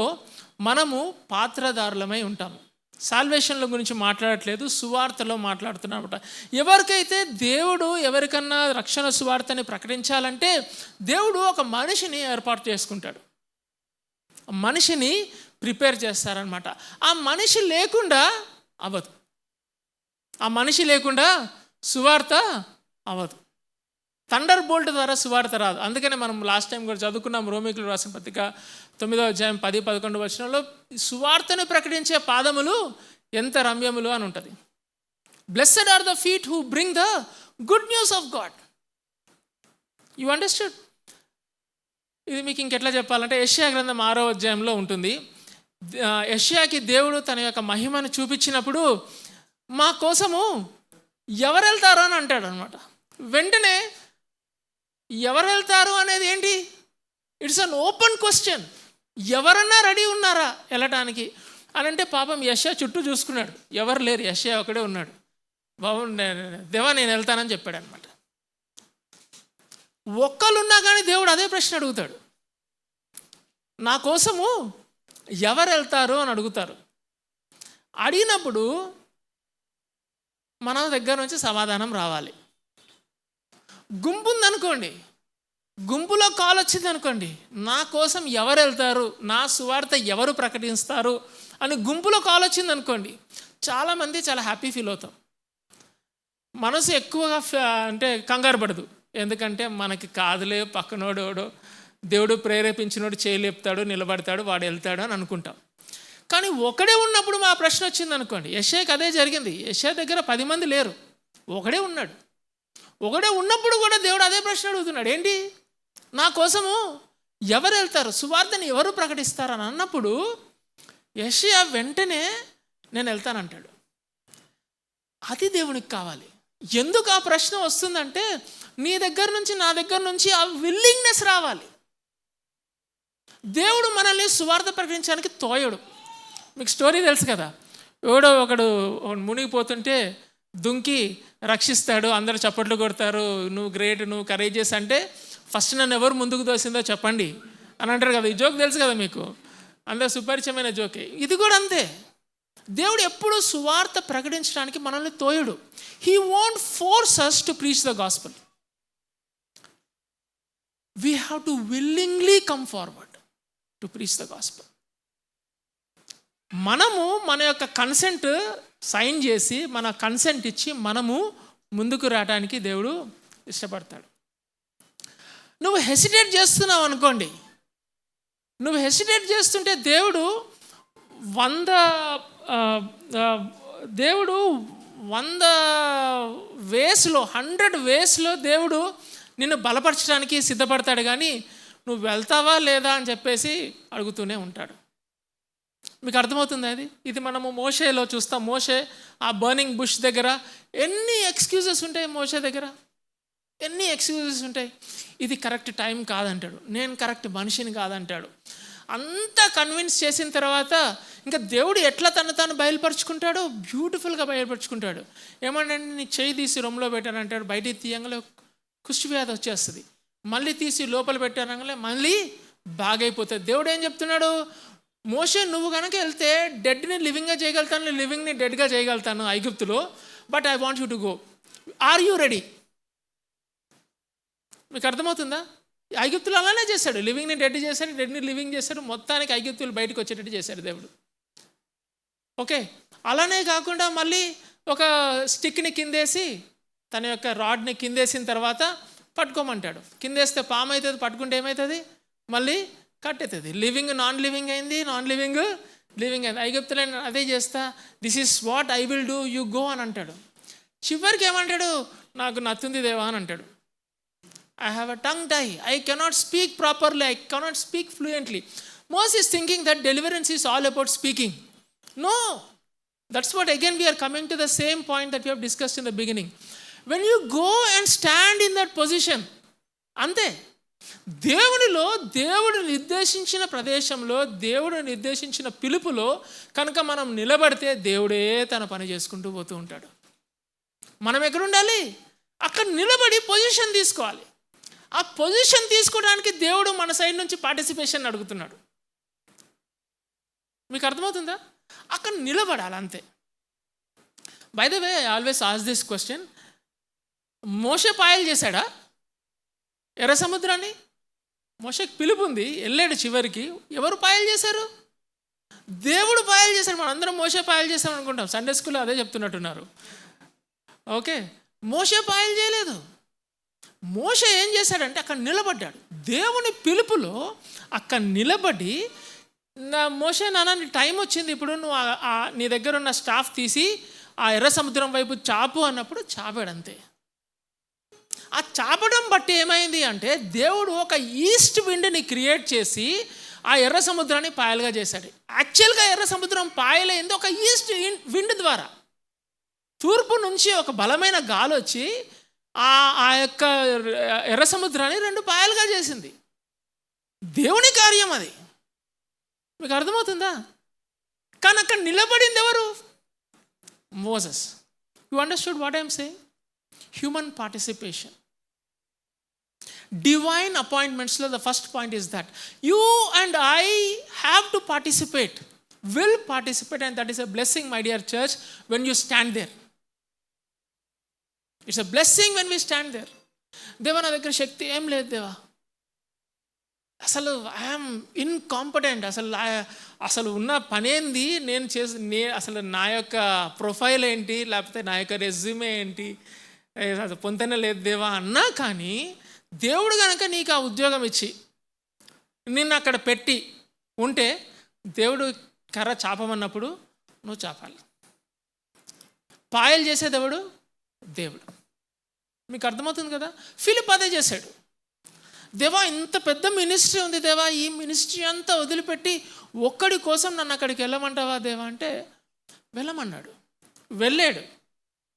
మనము పాత్రదారులమై ఉంటాము. సాల్వేషన్ల గురించి మాట్లాడట్లేదు, సువార్తలో మాట్లాడుతున్నమాట. ఎవరికైతే దేవుడు ఎవరికన్నా రక్షణ సువార్తని ప్రకటించాలంటే దేవుడు ఒక మనిషిని ఏర్పాటు చేసుకుంటాడు, మనిషిని ప్రిపేర్ చేస్తారనమాట. ఆ మనిషి లేకుండా అవ్వదు, ఆ మనిషి లేకుండా సువార్త అవ్వదు. థండర్ బోల్ట్ ద్వారా సువార్త రాదు. అందుకనే మనం లాస్ట్ టైం కూడా చదువుకున్నాం, రోమికులు రాసిన పత్రిక 9వ అధ్యాయం 10-11 వచనంలో సువార్తను ప్రకటించే పాదములు ఎంత రమ్యములు అని ఉంటుంది. Blessed are the feet who bring the good news of God. You understood? ఇది మీకు ఇంకెట్లా చెప్పాలంటే యెషయా గ్రంథం 6వ అధ్యాయంలో ఉంటుంది. యెషయాకి దేవుడు తన యొక్క మహిమను చూపించినప్పుడు మా కోసము ఎవరు వెళ్తారో అని అంటాడు అనమాట. వెంటనే ఎవరు వెళ్తారు అనేది ఏంటి? It's an open question. ఎవరన్నా రెడీ ఉన్నారా వెళ్ళటానికి అని అంటే పాపం యెషయా చుట్టూ చూసుకున్నాడు, ఎవరు లేరు, యెషయా ఒకడే ఉన్నాడు. బాబు దేవా నేను వెళ్తానని చెప్పాడు అనమాట. ఒక్కరున్నా కానీ దేవుడు అదే ప్రశ్న అడుగుతాడు, నా కోసము ఎవరు వెళ్తారు అని అడుగుతారు. అడిగినప్పుడు మన దగ్గర నుంచి సమాధానం రావాలి. గుంపు ఉందనుకోండి, గుంపులో కాల్ వచ్చింది అనుకోండి, నా కోసం ఎవరు వెళ్తారు, నా సువార్త ఎవరు ప్రకటిస్తారు అని గుంపులో కాల్ వచ్చింది అనుకోండి, చాలామంది చాలా హ్యాపీ ఫీల్ అవుతాం. మనసు ఎక్కువగా అంటే కంగారు పడదు, ఎందుకంటే మనకి కాదులే, పక్కనోడోడో దేవుడు ప్రేరేపించినోడు చేయలేపుతాడు, నిలబడతాడు, వాడు వెళ్తాడు అని అనుకుంటాం. కానీ ఒకడే ఉన్నప్పుడు మా ప్రశ్న వచ్చింది అనుకోండి. యెషయాకి అదే జరిగింది. యెషయా దగ్గర 10 మంది లేరు, ఒకడే ఉన్నాడు. ఒకడే ఉన్నప్పుడు కూడా దేవుడు అదే ప్రశ్న అడుగుతున్నాడు, ఏంటి నా కోసము ఎవరు వెళ్తారు, సువార్తని ఎవరు ప్రకటిస్తారని అన్నప్పుడు యెషయా వెంటనే నేను వెళ్తానంటాడు. అది దేవునికి కావాలి. ఎందుకు ఆ ప్రశ్న వస్తుందంటే నీ దగ్గర నుంచి నా దగ్గర నుంచి ఆ విల్లింగ్నెస్ రావాలి. దేవుడు మనల్ని సువార్త ప్రకటించడానికి తోయడు. మీకు స్టోరీ తెలుసు కదా, ఎవడో ఒకడు మునిగిపోతుంటే దుంకి రక్షిస్తాడు, అందరూ చప్పట్లు కొడతారు, నువ్వు గ్రేట్, నువ్వు కరేజియస్ అంటే ఫస్ట్ నన్ను ఎవరు ముందుకు దోసిందో చెప్పండి అని అంటారు కదా. ఈ జోక్ తెలుసు కదా మీకు, అందరూ సుపరిచయమైన జోకే. ఇది కూడా అంతే. దేవుడు ఎప్పుడు సువార్త ప్రకటించడానికి మనల్ని తోయడు. He won't force us to preach the gospel. We have to willingly come forward to preach the gospel. మనము మన యొక్క కన్సెంట్ సైన్ చేసి, మన కన్సెంట్ ఇచ్చి మనము ముందుకు రావడానికి దేవుడు ఇష్టపడతాడు. నువ్వు హెసిటేట్ చేస్తున్నావు అనుకోండి, నువ్వు హెసిటేట్ చేస్తుంటే దేవుడు 100 వేస్లో దేవుడు నిన్ను బలపరచడానికి సిద్ధపడతాడు. కానీ నువ్వు వెళ్తావా లేదా అని చెప్పేసి అడుగుతూనే ఉంటాడు. మీకు అర్థమవుతుంది అది? ఇది మనము మోషేలో చూస్తాం. మోషే ఆ బర్నింగ్ బుష్ దగ్గర ఎన్ని ఎక్స్క్యూజెస్ ఉంటాయి, మోషే దగ్గర ఎన్ని ఎక్స్క్యూజెస్ ఉంటాయి. ఇది కరెక్ట్ టైం కాదంటాడు, నేను కరెక్ట్ మనిషిని కాదంటాడు. అంతా కన్విన్స్ చేసిన తర్వాత ఇంకా దేవుడు ఎట్లా తను బయలుపరుచుకుంటాడో బ్యూటిఫుల్గా బయలుపరుచుకుంటాడు. ఏమంటే నీ చేయి తీసి రొమ్ములో పెట్టానంటాడు, బయటికి తీయంగానే కుష్టి వ్యాధి వచ్చేస్తుంది. మళ్ళీ తీసి లోపల పెట్టానంగానే మళ్ళీ బాగైపోతుంది. దేవుడు ఏం చెప్తున్నాడు, మోషే నువ్వు కనుక వెళ్తే డెడ్ని లివింగ్గా చేయగలుగుతాను, లివింగ్ని డెడ్గా చేయగలుగుతాను ఐగుప్తులో, but I want you to go. Are you ready? మీకు అర్థమవుతుందా? ఐగుప్తులు అలానే చేశాడు, లివింగ్ని డెడ్ చేశాడు, డెడ్ని లివింగ్ చేశాడు, మొత్తానికి ఐగుప్తులు బయటకు వచ్చేటట్టు చేశాడు దేవుడు. ఓకే, అలానే కాకుండా మళ్ళీ ఒక స్టిక్ని కిందేసి తన యొక్క రాడ్ని కిందేసిన తర్వాత పట్టుకోమంటాడు. కిందేస్తే పాము అవుతుంది, పట్టుకుంటే ఏమవుతుంది, మళ్ళీ కట్టెత్తుంది. లివింగ్ నాన్ లివింగ్ అయింది, నాన్ లివింగ్ లివింగ్ అయింది. ఐగుప్తులు అదే చేస్తా, this is what I will do, you go అని అంటాడు. చివరికి ఏమంటాడు, నాకు నత్తుంది దేవా అని అంటాడు. I have a tongue tie. I cannot speak properly. I cannot speak fluently. Moses is thinking that deliverance is all about speaking. No. That's what again we are coming to the same point that we have discussed in the beginning. When you go and stand in that position, అంతే. దేవునిలో, దేవుడు నిర్దేశించిన ప్రదేశంలో, దేవుడు నిర్దేశించిన పిలుపులో కనుక మనం నిలబడితే దేవుడే తన పని చేసుకుంటూ పోతూ ఉంటాడు. మనం ఎక్కడ ఉండాలి? అక్కడ నిలబడి పొజిషన్ తీసుకోవాలి. ఆ పొజిషన్ తీసుకోవడానికి దేవుడు మన సైడ్ నుంచి పార్టిసిపేషన్ అడుగుతున్నాడు. మీకు అర్థమవుతుందా? అక్కడ నిలబడాలి అంతే. By the way, I always ask this question, మోషే పాయలు చేశాడా ఎర్ర సముద్రాన్ని? మోషేకి పిలుపు ఉంది, వెళ్ళాడు చివరికి. ఎవరు పాయలు చేశారు? దేవుడు పాయలు చేశాడు. మనందరం మోషే పాయలు చేస్తాం అనుకుంటాం, సండే స్కూల్లో అదే చెప్తున్నట్టున్నారు. ఓకే, మోషే పాయలు చేయలేదు. మోషే ఏం చేశాడంటే అక్కడ నిలబడ్డాడు. దేవుని పిలుపులో అక్కడ నిలబడి, మోషే నాన్న నీ టైం వచ్చింది, ఇప్పుడు నువ్వు నీ దగ్గర ఉన్న స్టాఫ్ తీసి ఆ ఎర్ర సముద్రం వైపు చాపు అన్నప్పుడు చాపాడు అంతే. ఆ చాపడం బట్టి ఏమైంది అంటే దేవుడు ఒక ఈస్ట్ విండ్ని క్రియేట్ చేసి ఆ ఎర్ర సముద్రాన్ని పాయలుగా చేశాడు. యాక్చువల్గా ఎర్ర సముద్రం పాయలైంది ఒక ఈస్ట్ విండ్ ద్వారా. తూర్పు నుంచి ఒక బలమైన గాలి వచ్చి ఆ యొక్క ఎర్ర సముద్రాన్ని 2 పాయలుగా చేసింది. దేవుని కార్యం అది. మీకు అర్థమవుతుందా? కానీ అక్కడ నిలబడింది ఎవరు? Moses. You understood what I'm saying? Human participation. Divine అపాయింట్మెంట్స్లో the first point is that you and I have to participate, will participate, and that is a blessing my dear church when you stand there. It's a blessing when we stand there. దేవా నా దగ్గర శక్తి ఏం లేదు దేవా, అసలు I'm incompetent, అసలు ఉన్న పనేంది, అసలు నా యొక్క ప్రొఫైల్ ఏంటి, లేకపోతే నా యొక్క రెజ్యూమే ఏంటి, అసలు పొంతనే లేదు దేవా అన్నా. కానీ దేవుడు కనుక నీకు ఆ ఉద్యోగం ఇచ్చి నిన్ను అక్కడ పెట్టి ఉంటే, దేవుడు కర్ర చాపమన్నప్పుడు నువ్వు చాపాలి. పాయలు చేసేదేవుడు దేవుడు. మీకు అర్థమవుతుంది కదా? ఫిలిప్ అదే చేశాడు. దేవా ఇంత పెద్ద మినిస్ట్రీ ఉంది దేవా, ఈ మినిస్ట్రీ అంతా వదిలిపెట్టి ఒక్కడి కోసం నన్ను అక్కడికి వెళ్ళమంటావా దేవా అంటే వెళ్ళమన్నాడు. వెళ్ళాడు.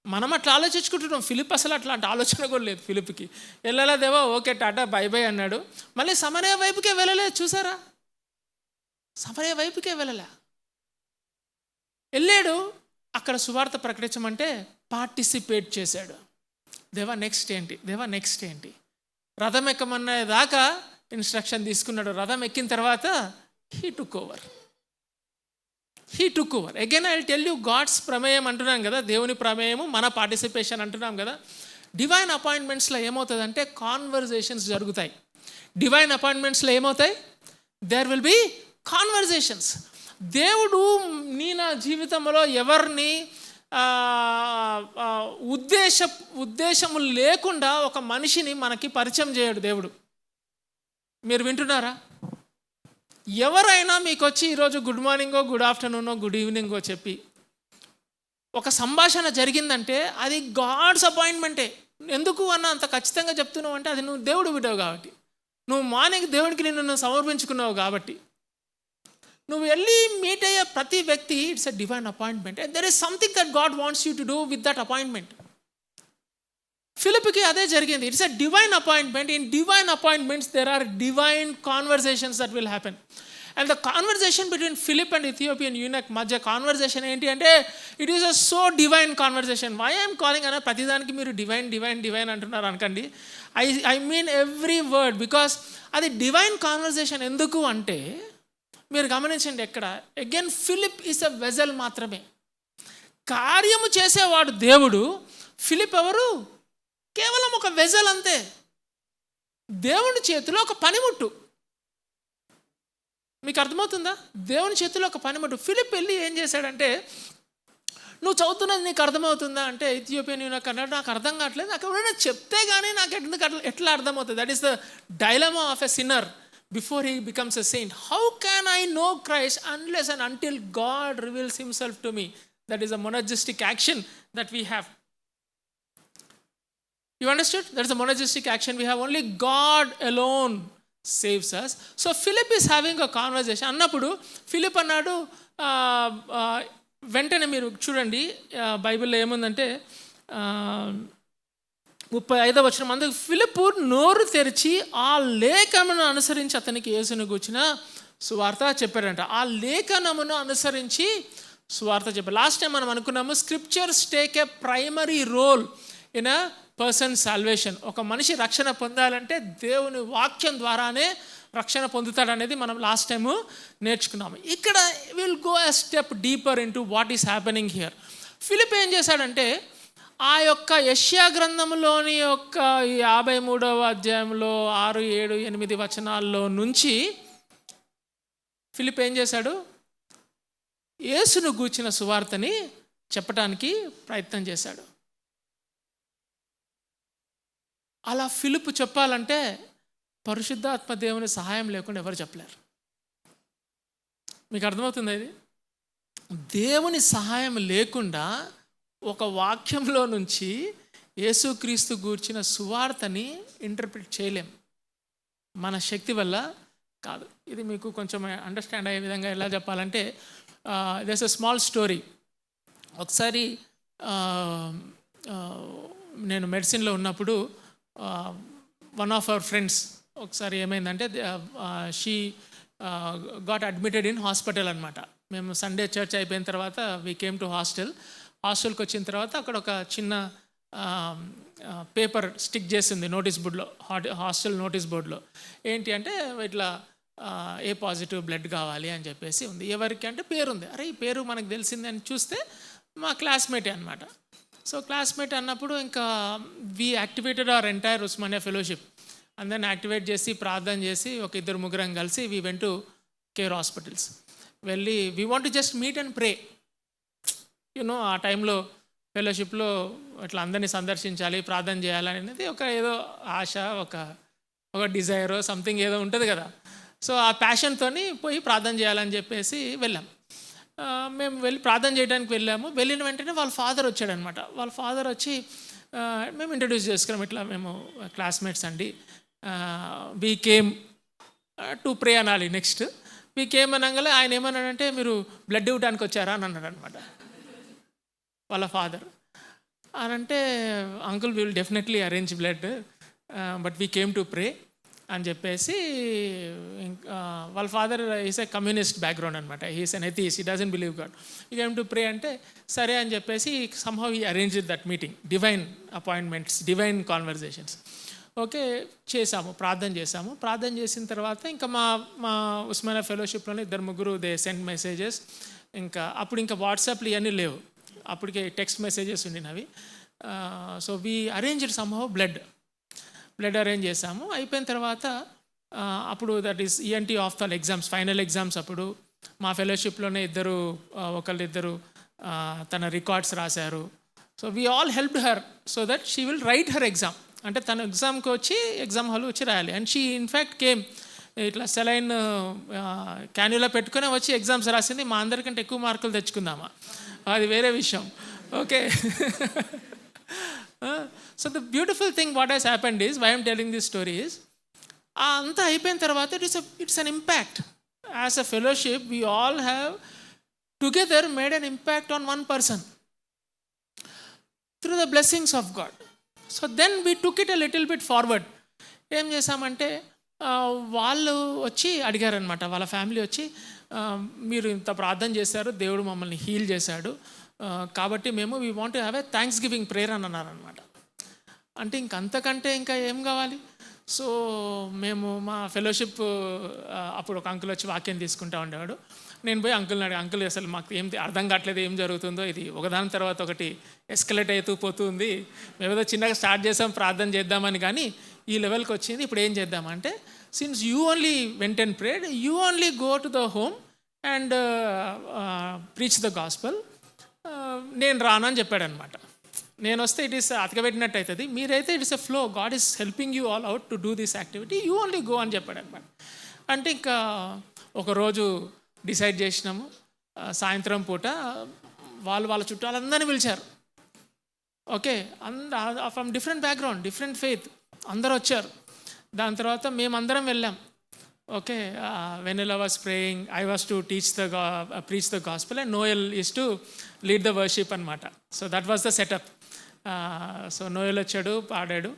మనం అట్లా ఆలోచించుకుంటున్నాం. ఫిలిప్ అసలు అట్లాంటి ఆలోచన కూడా లేదు ఫిలిప్కి. వెళ్ళాలా దేవా, ఓకే టాటా బై బై అన్నాడు. మళ్ళీ సమరయ వైపుకే వెళ్ళలేదు. చూసారా, సమరయ వైపుకే వెళ్ళాడు. అక్కడ సువార్త ప్రకటించమంటే పార్టిసిపేట్ చేశాడు. దేవా నెక్స్ట్ ఏంటి, దేవా నెక్స్ట్ ఏంటి, రథం ఎక్కమన్న దాకా ఇన్స్ట్రక్షన్ తీసుకున్నాడు. రథం ఎక్కిన తర్వాత he took over. Again I will tell you, God's ప్రమేయం అంటున్నాం కదా, దేవుని ప్రమేయము, మన పార్టిసిపేషన్ అంటున్నాం కదా. డివైన్ అపాయింట్మెంట్స్లో ఏమవుతుందంటే కాన్వర్జేషన్స్ జరుగుతాయి. డివైన్ అపాయింట్మెంట్స్లో ఏమవుతాయి? There will be conversations. దేవుడు నా జీవితంలో ఎవరిని ఉద్దేశము లేకుండా ఒక మనిషిని మనకి పరిచయం చేయడు దేవుడు. మీరు వింటున్నారా? ఎవరైనా మీకు వచ్చి ఈరోజు గుడ్ మార్నింగో, గుడ్ ఆఫ్టర్నూనో, గుడ్ ఈవినింగో చెప్పి ఒక సంభాషణ జరిగిందంటే అది గాడ్స్ అపాయింట్మెంటే. ఎందుకు అన్న అంత ఖచ్చితంగా చెప్తున్నావు అంటే అది నువ్వు దేవుడు బిడ్డవు కాబట్టి, నువ్వు మార్నింగ్ దేవుడికి నిన్ను సమర్పించుకున్నావు కాబట్టి. నువ్వు వెళ్ళి మీట్ అయ్యే ప్రతి వ్యక్తి it's a divine appointment. And there is something that God wants you to do with that appointment. ఫిలిప్కి అదే జరిగింది. It's a divine appointment. In divine appointments there are divine conversations that will happen. And the conversation between Philip and Ethiopian eunuch మధ్య conversation ఏంటి అంటే it is a so divine conversation. Why I'm calling అన్న ప్రతిదానికి మీరు divine divine divine అంటున్నారు అనకండి. I mean every word, because అది divine conversation. ఎందుకు అంటే మీరు గమనించండి, ఎక్కడ again Philip is a vessel మాత్రమే. కార్యము చేసేవాడు దేవుడు, ఫిలిప్ ఎవరు? కేవలం ఒక వెజల్ అంతే. దేవుని చేతిలో ఒక పనిముట్టు. మీకు అర్థమవుతుందా? దేవుని చేతిలో ఒక పనిముట్టు. ఫిలిప్ వెళ్ళి ఏం చేశాడంటే, నువ్వు చదువుతున్నది నీకు అర్థమవుతుందా అంటే ఇథియోపియన్ యూనక్ అన్నాడు, నాకు అర్థం కావట్లేదు, నాకు ఎవరైనా చెప్తే కానీ నాకు ఎట్లా అర్థమవుతుంది? That is the dilemma of a sinner before he becomes a saint. How can I know Christ unless and until God reveals himself to me? That is a monergistic action that we have. You understood? That's a monergistic action. We have only God alone saves us. So Philip is having a conversation. అన్నప్పుడు Philip అన్నాడు, వెంటనే మీరు చూడండి బైబిల్లో ఏముందంటే 35వ వచనం, అందుకు Philip నోరు తెరిచి ఆ లేఖనమును అనుసరించి అతనికి యేసును గూర్చిన సువార్త చెప్పాడంట. ఆ లేఖనమును అనుసరించి సువార్త చెప్పారు. లాస్ట్ టైం మనం అనుకున్నాము scriptures take a primary role in a person salvation. ఒక మనిషి రక్షణ పొందాలంటే దేవుని వాక్యం ద్వారానే రక్షణ పొందుతాడనేది మనం లాస్ట్ టైము నేర్చుకున్నాము. ఇక్కడ will go a step deeper into what is happening here. Philip ఏం చేశాడంటే ఆ యొక్క యెషయా గ్రంథంలోని యొక్క 53వ అధ్యాయంలో 6, 7, 8 వచనాల్లో నుంచి ఫిలిప్ ఏం చేశాడు? యేసును గూర్చిన సువార్తని చెప్పడానికి ప్రయత్నం చేశాడు. అలా ఫిలిప్ చెప్పాలంటే పరిశుద్ధాత్మ దేవుని సహాయం లేకుండా ఎవరు చెప్పలేరు. మీకు అర్థమవుతుంది? ఇది దేవుని సహాయం లేకుండా ఒక వాక్యంలో నుంచి యేసుక్రీస్తు గూర్చిన సువార్తని ఇంటర్ప్రిట్ చేయలేం, మన శక్తి వల్ల కాదు. ఇది మీకు కొంచెం అండర్స్టాండ్ అయ్యే విధంగా ఎలా చెప్పాలంటే దేర్స్ ఎ స్మాల్ స్టోరీ. ఒకసారి నేను మెడిసిన్లో ఉన్నప్పుడు వన్ ఆఫ్ అవర్ ఫ్రెండ్స్ ఒకసారి ఏమైందంటే she got admitted in hospital అనమాట. మేము సండే చర్చ్ అయిపోయిన తర్వాత వీ కేమ్ టు హాస్టల్కి వచ్చిన తర్వాత అక్కడ ఒక చిన్న పేపర్ స్టిక్ చేసింది నోటీస్ బోర్డులో, హాస్టల్ నోటీస్ బోర్డులో. ఏంటి అంటే ఇట్లా ఏ పాజిటివ్ బ్లడ్ కావాలి అని చెప్పేసి ఉంది. ఎవరికి అంటే పేరు ఉంది. అరే ఈ పేరు మనకు తెలిసింది అని చూస్తే మా క్లాస్మేటే అనమాట. సో క్లాస్మేట్ అన్నప్పుడు ఇంకా we activated our entire Osmania fellowship. అందరిని యాక్టివేట్ చేసి ప్రార్థన చేసి ఒక 2-3 కలిసి we went to Care Hospitals. వెళ్ళి we want to just meet and pray. You know ఆ టైంలో ఫెలోషిప్లో అట్లా అందరినీ సందర్శించాలి, ప్రార్థన చేయాలి అనేది ఒక ఏదో ఆశ, ఒక డిజైరో సంథింగ్ ఏదో ఉంటుంది కదా. సో ఆ ప్యాషన్తో పోయి ప్రార్థన చేయాలని చెప్పేసి వెళ్ళాం. మేము వెళ్ళి ప్రార్థన చేయడానికి వెళ్ళాము. వెళ్ళిన వెంటనే వాళ్ళ ఫాదర్ వచ్చాడనమాట. వాళ్ళ ఫాదర్ వచ్చి మేము ఇంట్రడ్యూస్ చేసుకున్నాం, ఇట్లా మేము క్లాస్మేట్స్ అండి, వీ కేమ్ టు ప్రే అనాలి. నెక్స్ట్ వీ కేమ్ అనగానే ఆయన ఏమన్నాడంటే మీరు బ్లడ్ ఇవ్వడానికి వచ్చారా అని అన్నాడు అనమాట వాళ్ళ ఫాదర్. అనంటే uncle will definitely arrange blood but we came to pray అని చెప్పేసి, వాళ్ళ father is a communist background అనమాట. He's an atheist, he doesn't believe God. We came to pray అంటే సరే అని చెప్పేసి somehow he arrange that meeting, divine appointments, divine conversations. Okay చేసాము, ప్రార్థన చేసాము. ప్రార్థన చేసిన తర్వాత ఇంకా మా ఉస్మానియా ఫెలోషిప్లోనే 2-3 దే సెండ్ మెసేజెస్. ఇంకా అప్పుడు ఇంకా వాట్సాప్లు ఇవన్నీ లేవు, అప్పటికే టెక్స్ట్ మెసేజెస్ ఉండినవి. So we arranged somehow blood arrange చేసాము. అయిపోయిన తర్వాత అప్పుడు that is ENT ophthal exams, final exams. అప్పుడు మా ఫెలోషిప్లోనే ఒకళ్ళిద్దరు తన రికార్డ్స్ రాశారు. So we all helped her so that she will write her exam. అంటే తను ఎగ్జామ్కి వచ్చి ఎగ్జామ్ హాల్ వచ్చి రాయాలి. అండ్ షీ ఇన్ఫ్యాక్ట్ కేమ్ ఇట్లా సెలైన్ క్యాన్యులా పెట్టుకునే వచ్చి ఎగ్జామ్స్ రాసింది. మా అందరికంటే ఎక్కువ మార్కులు తెచ్చుకుందామా, అది వేరే విషయం. Okay. So the beautiful thing what he's happened is, why I'm telling this story is, అంతా అయిపోయిన తర్వాత it's an impact. As a fellowship we all have together made an impact on one person through the blessings of God. So then we took it a little bit forward. ఏం చేసామంటే వాళ్ళు వచ్చి అడిగారనమాట, వాళ్ళ family వచ్చి, మీరు ఇంత ప్రార్థన చేశారు, దేవుడు మమ్మల్ని హీల్ చేశాడు, కాబట్టి మేము we want to have a thanks giving prayer అని అన్నారనమాట. అంటే ఇంకంతకంటే ఇంకా ఏం కావాలి? సో మేము మా ఫెలోషిప్, అప్పుడు ఒక అంకుల్ వచ్చి వాక్యం తీసుకుంటా ఉండేవాడు. నేను పోయి అంకుల్ని అడిగి, అంకుల్ అసలు మాకు ఏం అర్థం కావట్లేదు, ఏం జరుగుతుందో, ఇది ఒకదాని తర్వాత ఒకటి ఎస్కలేట్ అవుతూ పోతుంది, మేమేదో చిన్నగా స్టార్ట్ చేసాం ప్రార్థన చేద్దామని, కానీ ఈ లెవెల్కి వచ్చింది, ఇప్పుడు ఏం చేద్దామంటే, since you only went and prayed, you only go to the home and preach the gospel, నేను రానని చెప్పాడనమాట. నేను వస్తే ఇట్ ఈస్ అతకబెట్టినట్టు అవుతుంది, మీరైతే it is a flow, God is helping you all out to do this activity, you only go అని చెప్పాడనమాట. అంటే ఇంకా ఒకరోజు డిసైడ్ చేసినాము, సాయంత్రం పూట వాళ్ళ చుట్టాలందరినీ పిలిచారు. Okay, from different background, different faith, అందరూ వచ్చారు. దాని తర్వాత మేమందరం వెళ్ళాం. Okay, Vennela was praying, I was to preach the gospel and Noel is to lead the worship అనమాట. So that was the setup. So Noel వచ్చాడు, పాడాడు.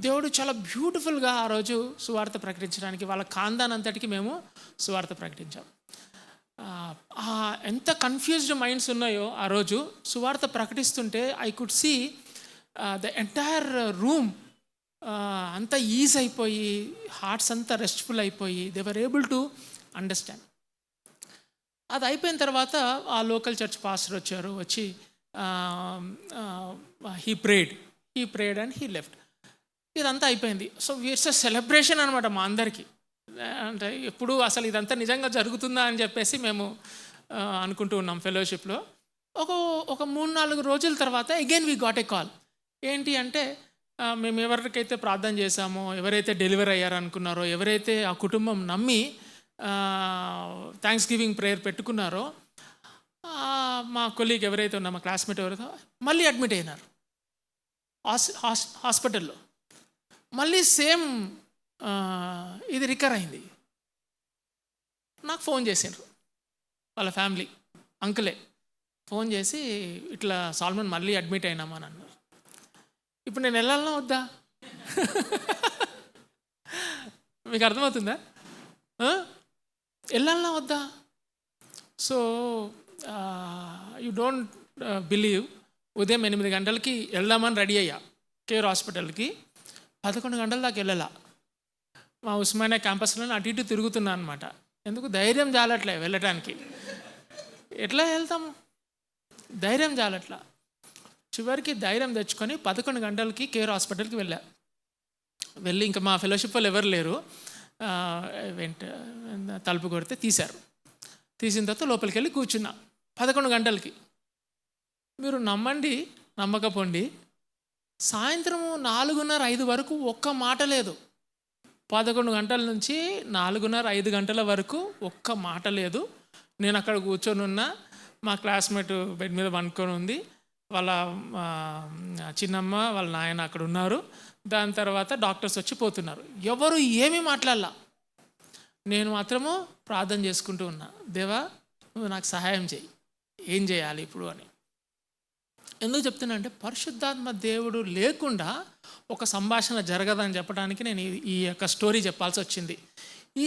దేవుడు చాలా బ్యూటిఫుల్గా ఆ రోజు సువార్త ప్రకటించడానికి వాళ్ళ ఖాందాన్ అంతటికి మేము సువార్త ప్రకటించాం. ఎంత కన్ఫ్యూజ్డ్ మైండ్స్ ఉన్నాయో ఆ రోజు సువార్త ప్రకటిస్తుంటే, I could see the entire room అంతా ఈజ్ అయిపోయి, హార్ట్స్ అంతా రెస్ట్ఫుల్ అయిపోయి, they were able to understand. అది అయిపోయిన తర్వాత ఆ లోకల్ చర్చ్ పాస్టర్ వచ్చారు, వచ్చి he prayed and he left. ఇదంతా అయిపోయింది. సో ఇట్స్ ఎ సెలబ్రేషన్ అనమాట మా అందరికీ. అంటే ఎప్పుడు అసలు ఇదంతా నిజంగా జరుగుతుందా అని చెప్పేసి మేము అనుకుంటూ ఉన్నాం ఫెలోషిప్లో. ఒక 3-4 రోజుల తర్వాత again we got a call. ఏంటి అంటే, మేము ఎవరికైతే ప్రార్థన చేశామో, ఎవరైతే డెలివరీ అయ్యారనుకున్నారో, ఎవరైతే ఆ కుటుంబం నమ్మి థ్యాంక్స్ గివింగ్ ప్రేయర్ పెట్టుకున్నారో, మా కొలీగ్ ఎవరైతే ఉన్నా, మా క్లాస్మేట్ ఎవరైతే, మళ్ళీ అడ్మిట్ అయినారు హాస్పిటల్లో. మళ్ళీ సేమ్ ఇది రికర్ అయింది. నాకు ఫోన్ చేసిండ్రు వాళ్ళ ఫ్యామిలీ, అంకులే ఫోన్ చేసి, ఇట్లా సాల్మన్ మళ్ళీ అడ్మిట్ అయినామని అన్నారు. ఇప్పుడు నేను వెళ్ళాలన్నా వద్దా? మీకు అర్థమవుతుందా? వెళ్ళాలన్నా వద్దా? సో యూ డోంట్ బిలీవ్, ఉదయం 8 గంటలకి వెళ్దామని రెడీ అయ్యా కేర్ హాస్పిటల్కి. 11 గంటల దాకా వెళ్ళాల. మా ఉస్మానియా క్యాంపస్లో అటు ఇటు తిరుగుతున్నా అనమాట. ఎందుకు? ధైర్యం చాలట్లే వెళ్ళటానికి. ఎట్లా వెళ్తాము? ధైర్యం చాలట్లా. చివరికి ధైర్యం తెచ్చుకొని 11 గంటలకి కేర్ హాస్పిటల్కి వెళ్ళి ఇంకా మా ఫెలోషిప్ వాళ్ళు ఎవరు లేరు, తలుపు కొడితే తీశారు. తీసిన తర్వాత లోపలికి వెళ్ళి కూర్చున్నా 11 గంటలకి. మీరు నమ్మండి నమ్మకపోండి, సాయంత్రము 4:30-5 వరకు ఒక్క మాట లేదు. 11 గంటల నుంచి 4:30-5 గంటల వరకు ఒక్క మాట లేదు. నేను అక్కడ కూర్చొని ఉన్నా, మా క్లాస్మేట్ బెడ్ మీద పనుకొని ఉంది, వాళ్ళ చిన్నమ్మ వాళ్ళ నాయన అక్కడ ఉన్నారు. దాని తర్వాత డాక్టర్స్ వచ్చి పోతున్నారు. ఎవరు ఏమీ మాట్లాడలా. నేను మాత్రము ప్రార్థన చేసుకుంటూ ఉన్నా, దేవా నువ్వు నాకు సహాయం చేయి, ఏం చేయాలి ఇప్పుడు అని. ఎందుకు చెప్తున్నా అంటే, పరిశుద్ధాత్మ దేవుడు లేకుండా ఒక సంభాషణ జరగదని చెప్పడానికి నేను ఈ యొక్క స్టోరీ చెప్పాల్సి వచ్చింది. ఈ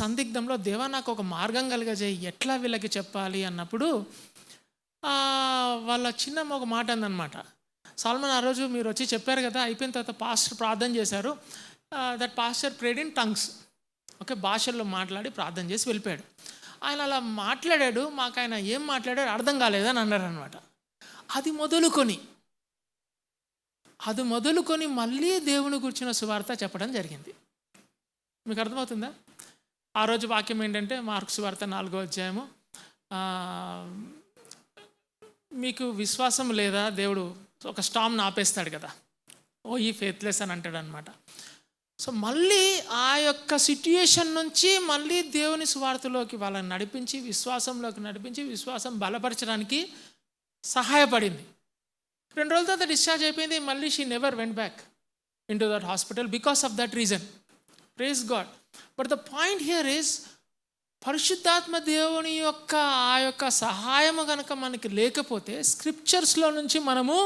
సందిగ్ధంలో దేవా నాకు ఒక మార్గం కలిగజేయి, ఎట్లా వీళ్ళకి చెప్పాలి అన్నప్పుడు వాళ్ళ చిన్నమ్మ ఒక మాట అందనమాట. సాల్మన్, ఆ రోజు మీరు వచ్చి చెప్పారు కదా, అయిపోయిన తర్వాత పాస్టర్ ప్రార్థన చేశారు, that pastor prayed in tongues. Okay, భాషల్లో మాట్లాడి ప్రార్థన చేసి వెళ్ళిపోయాడు. ఆయన అలా మాట్లాడాడు, మాకు ఆయన ఏం మాట్లాడాడు అర్థం కాలేదని అన్నారనమాట. అది మొదలుకొని మళ్ళీ దేవుని గురించిన సువార్త చెప్పడం జరిగింది. మీకు అర్థమవుతుందా? ఆ రోజు వాక్యం ఏంటంటే, మార్కు సువార్త 4వ అధ్యాయము, మీకు విశ్వాసం లేదా, దేవుడు ఒక స్టామ్ని ఆపేస్తాడు కదా, ఓ ఈ ఫెయిత్లెస్ అని అంటాడు అనమాట. సో మళ్ళీ ఆ యొక్క సిట్యుయేషన్ నుంచి మళ్ళీ దేవుని సువార్తలోకి వాళ్ళని నడిపించి, విశ్వాసంలోకి నడిపించి, విశ్వాసం బలపరచడానికి సహాయపడింది. 2 రోజుల తర్వాత డిశ్చార్జ్ అయిపోయింది. మళ్ళీ she never went back into that hospital because of that reason. Praise God. But the point here is, పరిశుద్ధాత్మ దేవుని యొక్క ఆ యొక్క సహాయము కనుక మనకి లేకపోతే, స్క్రిప్చర్స్లో నుంచి మనము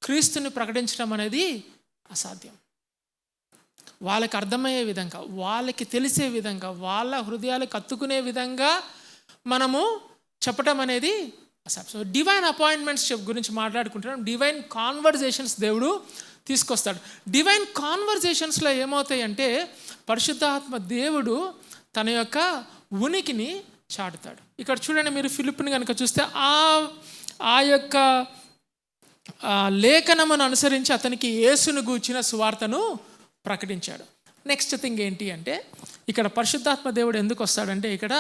క్రీస్తుని ప్రకటించడం అనేది అసాధ్యం. వాళ్ళకి అర్థమయ్యే విధంగా, వాళ్ళకి తెలిసే విధంగా, వాళ్ళ హృదయాలకు కత్తుకునే విధంగా మనము చెప్పటం అనేది సో డివైన్ అపాయింట్మెంట్స్ గురించి మాట్లాడుకుంటున్నాం. డివైన్ కాన్వర్జేషన్స్ దేవుడు తీసుకొస్తాడు. డివైన్ కాన్వర్జేషన్స్లో ఏమవుతాయంటే పరిశుద్ధాత్మ దేవుడు తన యొక్క ఉనికిని చాటుతాడు. ఇక్కడ చూడండి, మీరు ఫిలిప్పుని కనుక చూస్తే ఆ యొక్క లేఖనమును అనుసరించి అతనికి యేసును గూర్చిన సువార్తను ప్రకటించాడు. నెక్స్ట్ థింగ్ ఏంటి అంటే, ఇక్కడ పరిశుద్ధాత్మ దేవుడు ఎందుకు వస్తాడంటే, ఇక్కడ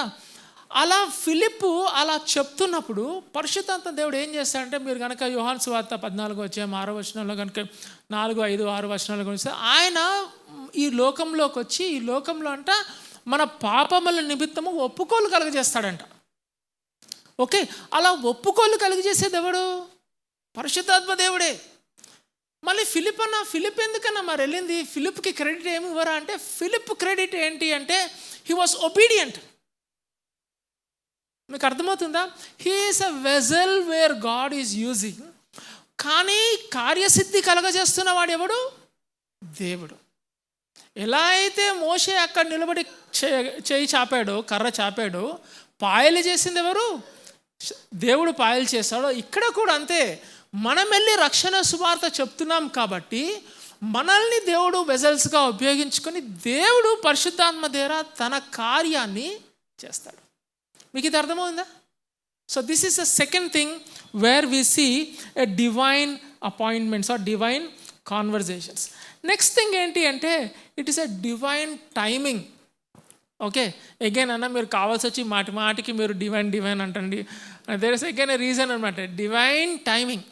అలా ఫిలిప్పు అలా చెప్తున్నప్పుడు పరిశుద్ధాత్మ దేవుడు ఏం చేస్తాడంటే, మీరు కనుక యోహాను సువార్త 14వ అధ్యాయం 6వ వచనంలో కనుక 4, 5, 6 వచనాలు కనుక ఆయన ఈ లోకంలోకి వచ్చి ఈ లోకంలో అంట మన పాపముల నిమిత్తము ఒప్పుకోలు కలుగజేస్తాడంట. ఓకే, అలా ఒప్పుకోలు కలుగజేసేది ఎవడు? పరిశుద్ధాత్మ దేవుడే. మళ్ళీ ఫిలిప్ ఎందుకన్నా మరి వెళ్ళింది? ఫిలిప్కి క్రెడిట్ ఏమి ఇవ్వరా అంటే, ఫిలిప్ క్రెడిట్ ఏంటి అంటే హీ వాస్ ఒబీడియంట్. మీకు అర్థమవుతుందా? He is a vessel where God is using. కానీ కార్యసిద్ధి కలగజేస్తున్న వాడు ఎవడు? దేవుడు. ఎలా అయితే మోషే అక్కడ నిలబడి చేయి చాపాడో, కర్ర చాపాడో, పాయలు చేసింది ఎవరు? దేవుడు పాయలు చేస్తాడో, ఇక్కడ కూడా అంతే. మనం వెళ్ళి రక్షణ సువార్త చెప్తున్నాం కాబట్టి మనల్ని దేవుడు వెజల్స్గా ఉపయోగించుకొని దేవుడు పరిశుద్ధాత్మ ద్వారా తన కార్యాన్ని చేస్తాడు. మీకు ఇది అర్థమవుతుందా? So this is the second thing where we see a divine appointments or divine conversations. Next thing ఏంటి అంటే, it is a divine timing. Okay, again అన్న మీరు కావాల్సి వచ్చి మాటికి మీరు డివైన్ అంటండి. There is again a reason అనమాట, డివైన్ టైమింగ్.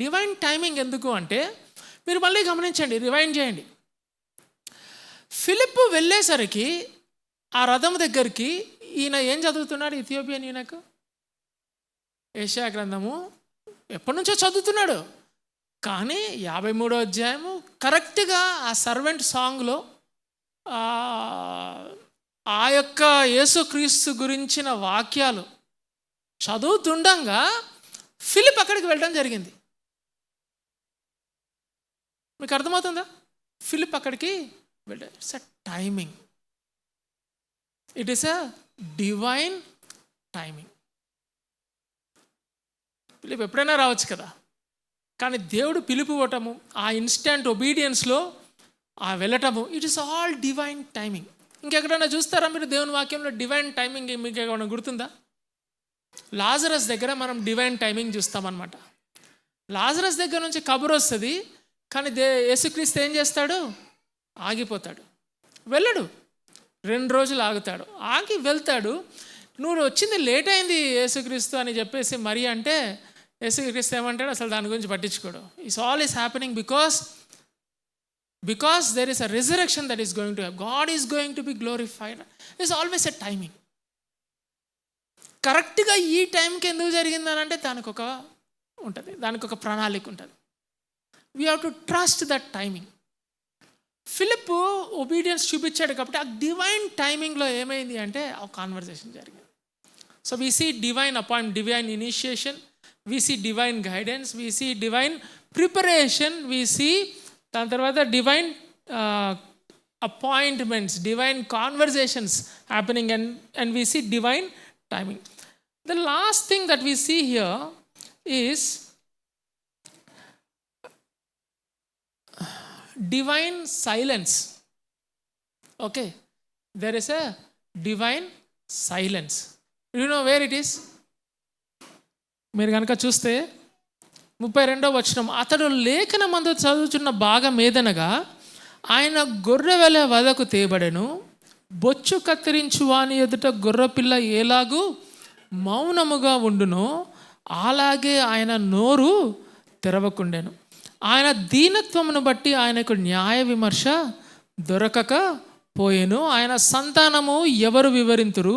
డివైన్ టైమింగ్ ఎందుకు అంటే, మీరు మళ్ళీ గమనించండి, రివైండ్ చేయండి. ఫిలిప్ వెళ్ళేసరికి ఆ రథం దగ్గరికి ఈయన ఏం చదువుతున్నాడు? ఇథియోపియన్ ఈయనకు యెషయా గ్రంథము ఎప్పటి నుంచో చదువుతున్నాడు. కానీ 53వ అధ్యాయము కరెక్ట్గా ఆ సర్వెంట్ సాంగ్లో ఆ యొక్క యేసుక్రీస్తు గురించిన వాక్యాలు చదువుతుండగా ఫిలిప్ అక్కడికి వెళ్ళడం జరిగింది. మీకు అర్థమవుతుందా? ఫిలిప్ అక్కడికి వెళ్ళాడు. It's a timing. It is a divine timing. Philip ఎప్పుడైనా రావచ్చు కదా, కానీ దేవుడు పిలుపువటము, ఆ ఇన్స్టెంట్ ఒబీడియన్స్లో ఆ వెళ్ళటము, it is all divine timing. ఇంకెక్కడైనా చూస్తారా మీరు దేవుని వాక్యంలో డివైన్ టైమింగ్? మీకు ఏమైనా గుర్తుందా? లాజరస్ దగ్గర మనం డివైన్ టైమింగ్ చూస్తామన్నమాట. లాజరస్ దగ్గర నుంచి కబురు వస్తుంది, కానీ యేసుక్రీస్తు ఏం చేస్తాడు? ఆగిపోతాడు, వెళ్ళడు. 2 రోజులు ఆగుతాడు, ఆగి వెళ్తాడు. నువ్వు వచ్చింది లేట్ అయింది యేసుక్రీస్తు అని చెప్పేసి మరి అంటే యేసుక్రీస్తు ఏమంటాడు? అసలు దాని గురించి పట్టించుకోడు. It's all is happening because there is a resurrection that is going to have. God is going to be glorified. It's always a timing. కరెక్ట్గా ఈ టైంకి ఎందుకు జరిగిందని అంటే దానికి ఒక ఉంటుంది, దానికి ఒక ప్రణాళిక ఉంటుంది. We have to trust that timing. Philip obedience చూపించాడు కాబట్టి ఆ డివైన్ టైమింగ్లో ఏమైంది అంటే ఆ కాన్వర్జేషన్ జరిగింది. So we see divine divine initiation, we see divine guidance, we see divine preparation, we see దాని తర్వాత divine appointments, divine conversations happening, and we see divine timing. The last thing that we see here is divine silence. Okay, there is a divine silence. Do you know where it is? మీరు కనుక చూస్తే 32వ వచనం, అతడు లేఖనమందు చదువుచున్న భాగం ఏదనగా, ఆయన గొర్రెవలె వదకు తేబడెను, బొచ్చు కత్తిరించు వాని ఎదుట గొర్రెపిల్ల ఏలాగూ మౌనముగా ఉండునో అలాగే ఆయన నోరు తెరవకుండెను. ఆయన దీనత్వమును బట్టి ఆయనకు న్యాయ విమర్శ దొరకక పోయెను. ఆయన సంతానము ఎవరు వివరింతురు?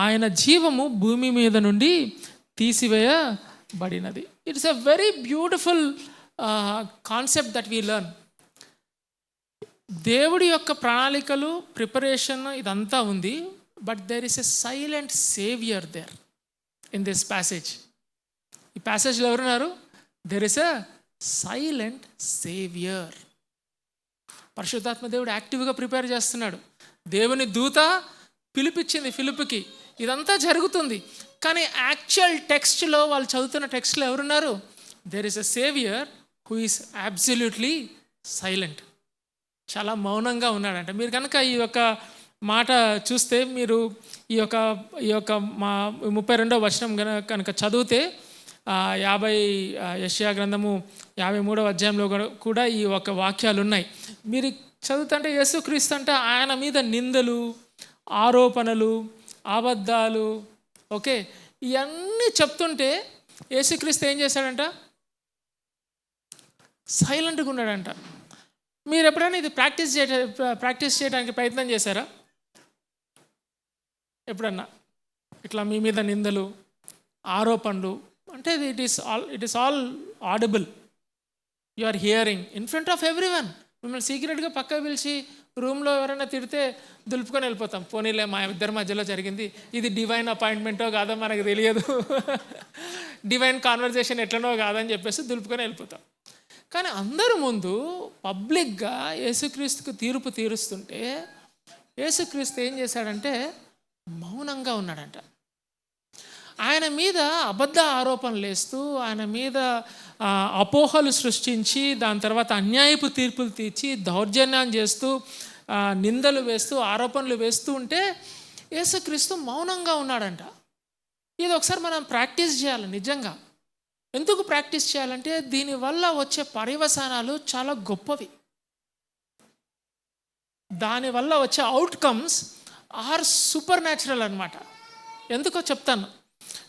ఆయన జీవము భూమి మీద నుండి తీసివేయబడినది. It's a very beautiful concept that we learn. దేవుడి యొక్క ప్రణాళికలు, ప్రిపరేషన్ ఇదంతా ఉంది, but there is a silent saviour there in this passage. ఈ ప్యాసేజ్లో ఎవరున్నారు? There is a silent saviour. పరిశుద్ధాత్మ దేవుడు యాక్టివ్గా ప్రిపేర్ చేస్తున్నాడు. దేవుని దూత పిలిపించింది ఫిలిప్పుకి. ఇదంతా జరుగుతుంది. కానీ యాక్చువల్ టెక్స్ట్లో, వాళ్ళు చదువుతున్న టెక్స్ట్లో ఎవరున్నారు? There is a saviour who is absolutely silent. చాలా మౌనంగా ఉన్నాడంట. మీరు కనుక ఈ యొక్క మాట చూస్తే, మీరు ఈ యొక్క మా 32వ వచనం కనుక చదివితే, 50 యెషయా గ్రంథము 53వ అధ్యాయంలో కూడా ఈ ఒక వాక్యాలు ఉన్నాయి. మీరు చదువుతుంటే యేసుక్రీస్తు అంటే ఆయన మీద నిందలు, ఆరోపణలు, అబద్ధాలు, ఓకే, ఇవన్నీ చెప్తుంటే యేసుక్రీస్తు ఏం చేశాడంట? సైలెంట్గా ఉన్నాడంట. మీరు ఎప్పుడైనా ఇది ప్రాక్టీస్ చేయడానికి ప్రయత్నం చేశారా? ఎప్పుడన్నా ఇట్లా మీ మీద నిందలు, ఆరోపణలు అంటే it is all audible. You are hearing in front of everyone. మిమ్మల్ని సీక్రెట్గా పక్కకు పిలిచి రూమ్లో ఎవరైనా తిడితే దులుపుకొని వెళ్ళిపోతాం. పోనీలే, మా ఇద్దరి మధ్యలో జరిగింది, ఇది డివైన్ అపాయింట్మెంటో కాదో మనకు తెలియదు, డివైన్ కాన్వర్జేషన్ ఎట్లనో కాదని చెప్పేసి దులుపుకొని వెళ్ళిపోతాం. కానీ అందరి ముందు పబ్లిక్గా యేసుక్రీస్తుకు తీర్పు తీరుస్తుంటే యేసుక్రీస్తు ఏం చేశాడంటే మౌనంగా ఉన్నాడంట. ఆయన మీద అబద్ధ ఆరోపణలు వేస్తూ, ఆయన మీద అపోహలు సృష్టించి, దాని తర్వాత అన్యాయపు తీర్పులు తీర్చి, దౌర్జన్యం చేస్తూ, నిందలు వేస్తూ, ఆరోపణలు వేస్తూ ఉంటే యేసుక్రీస్తు మౌనంగా ఉన్నాడంట. ఇది ఒకసారి మనం ప్రాక్టీస్ చేయాలి నిజంగా. ఎందుకు ప్రాక్టీస్ చేయాలంటే దీనివల్ల వచ్చే పర్యవసానాలు చాలా గొప్పవి. దానివల్ల వచ్చే అవుట్కమ్స్ ఆర్ సూపర్ న్యాచురల్ అనమాట. ఎందుకో చెప్తాను.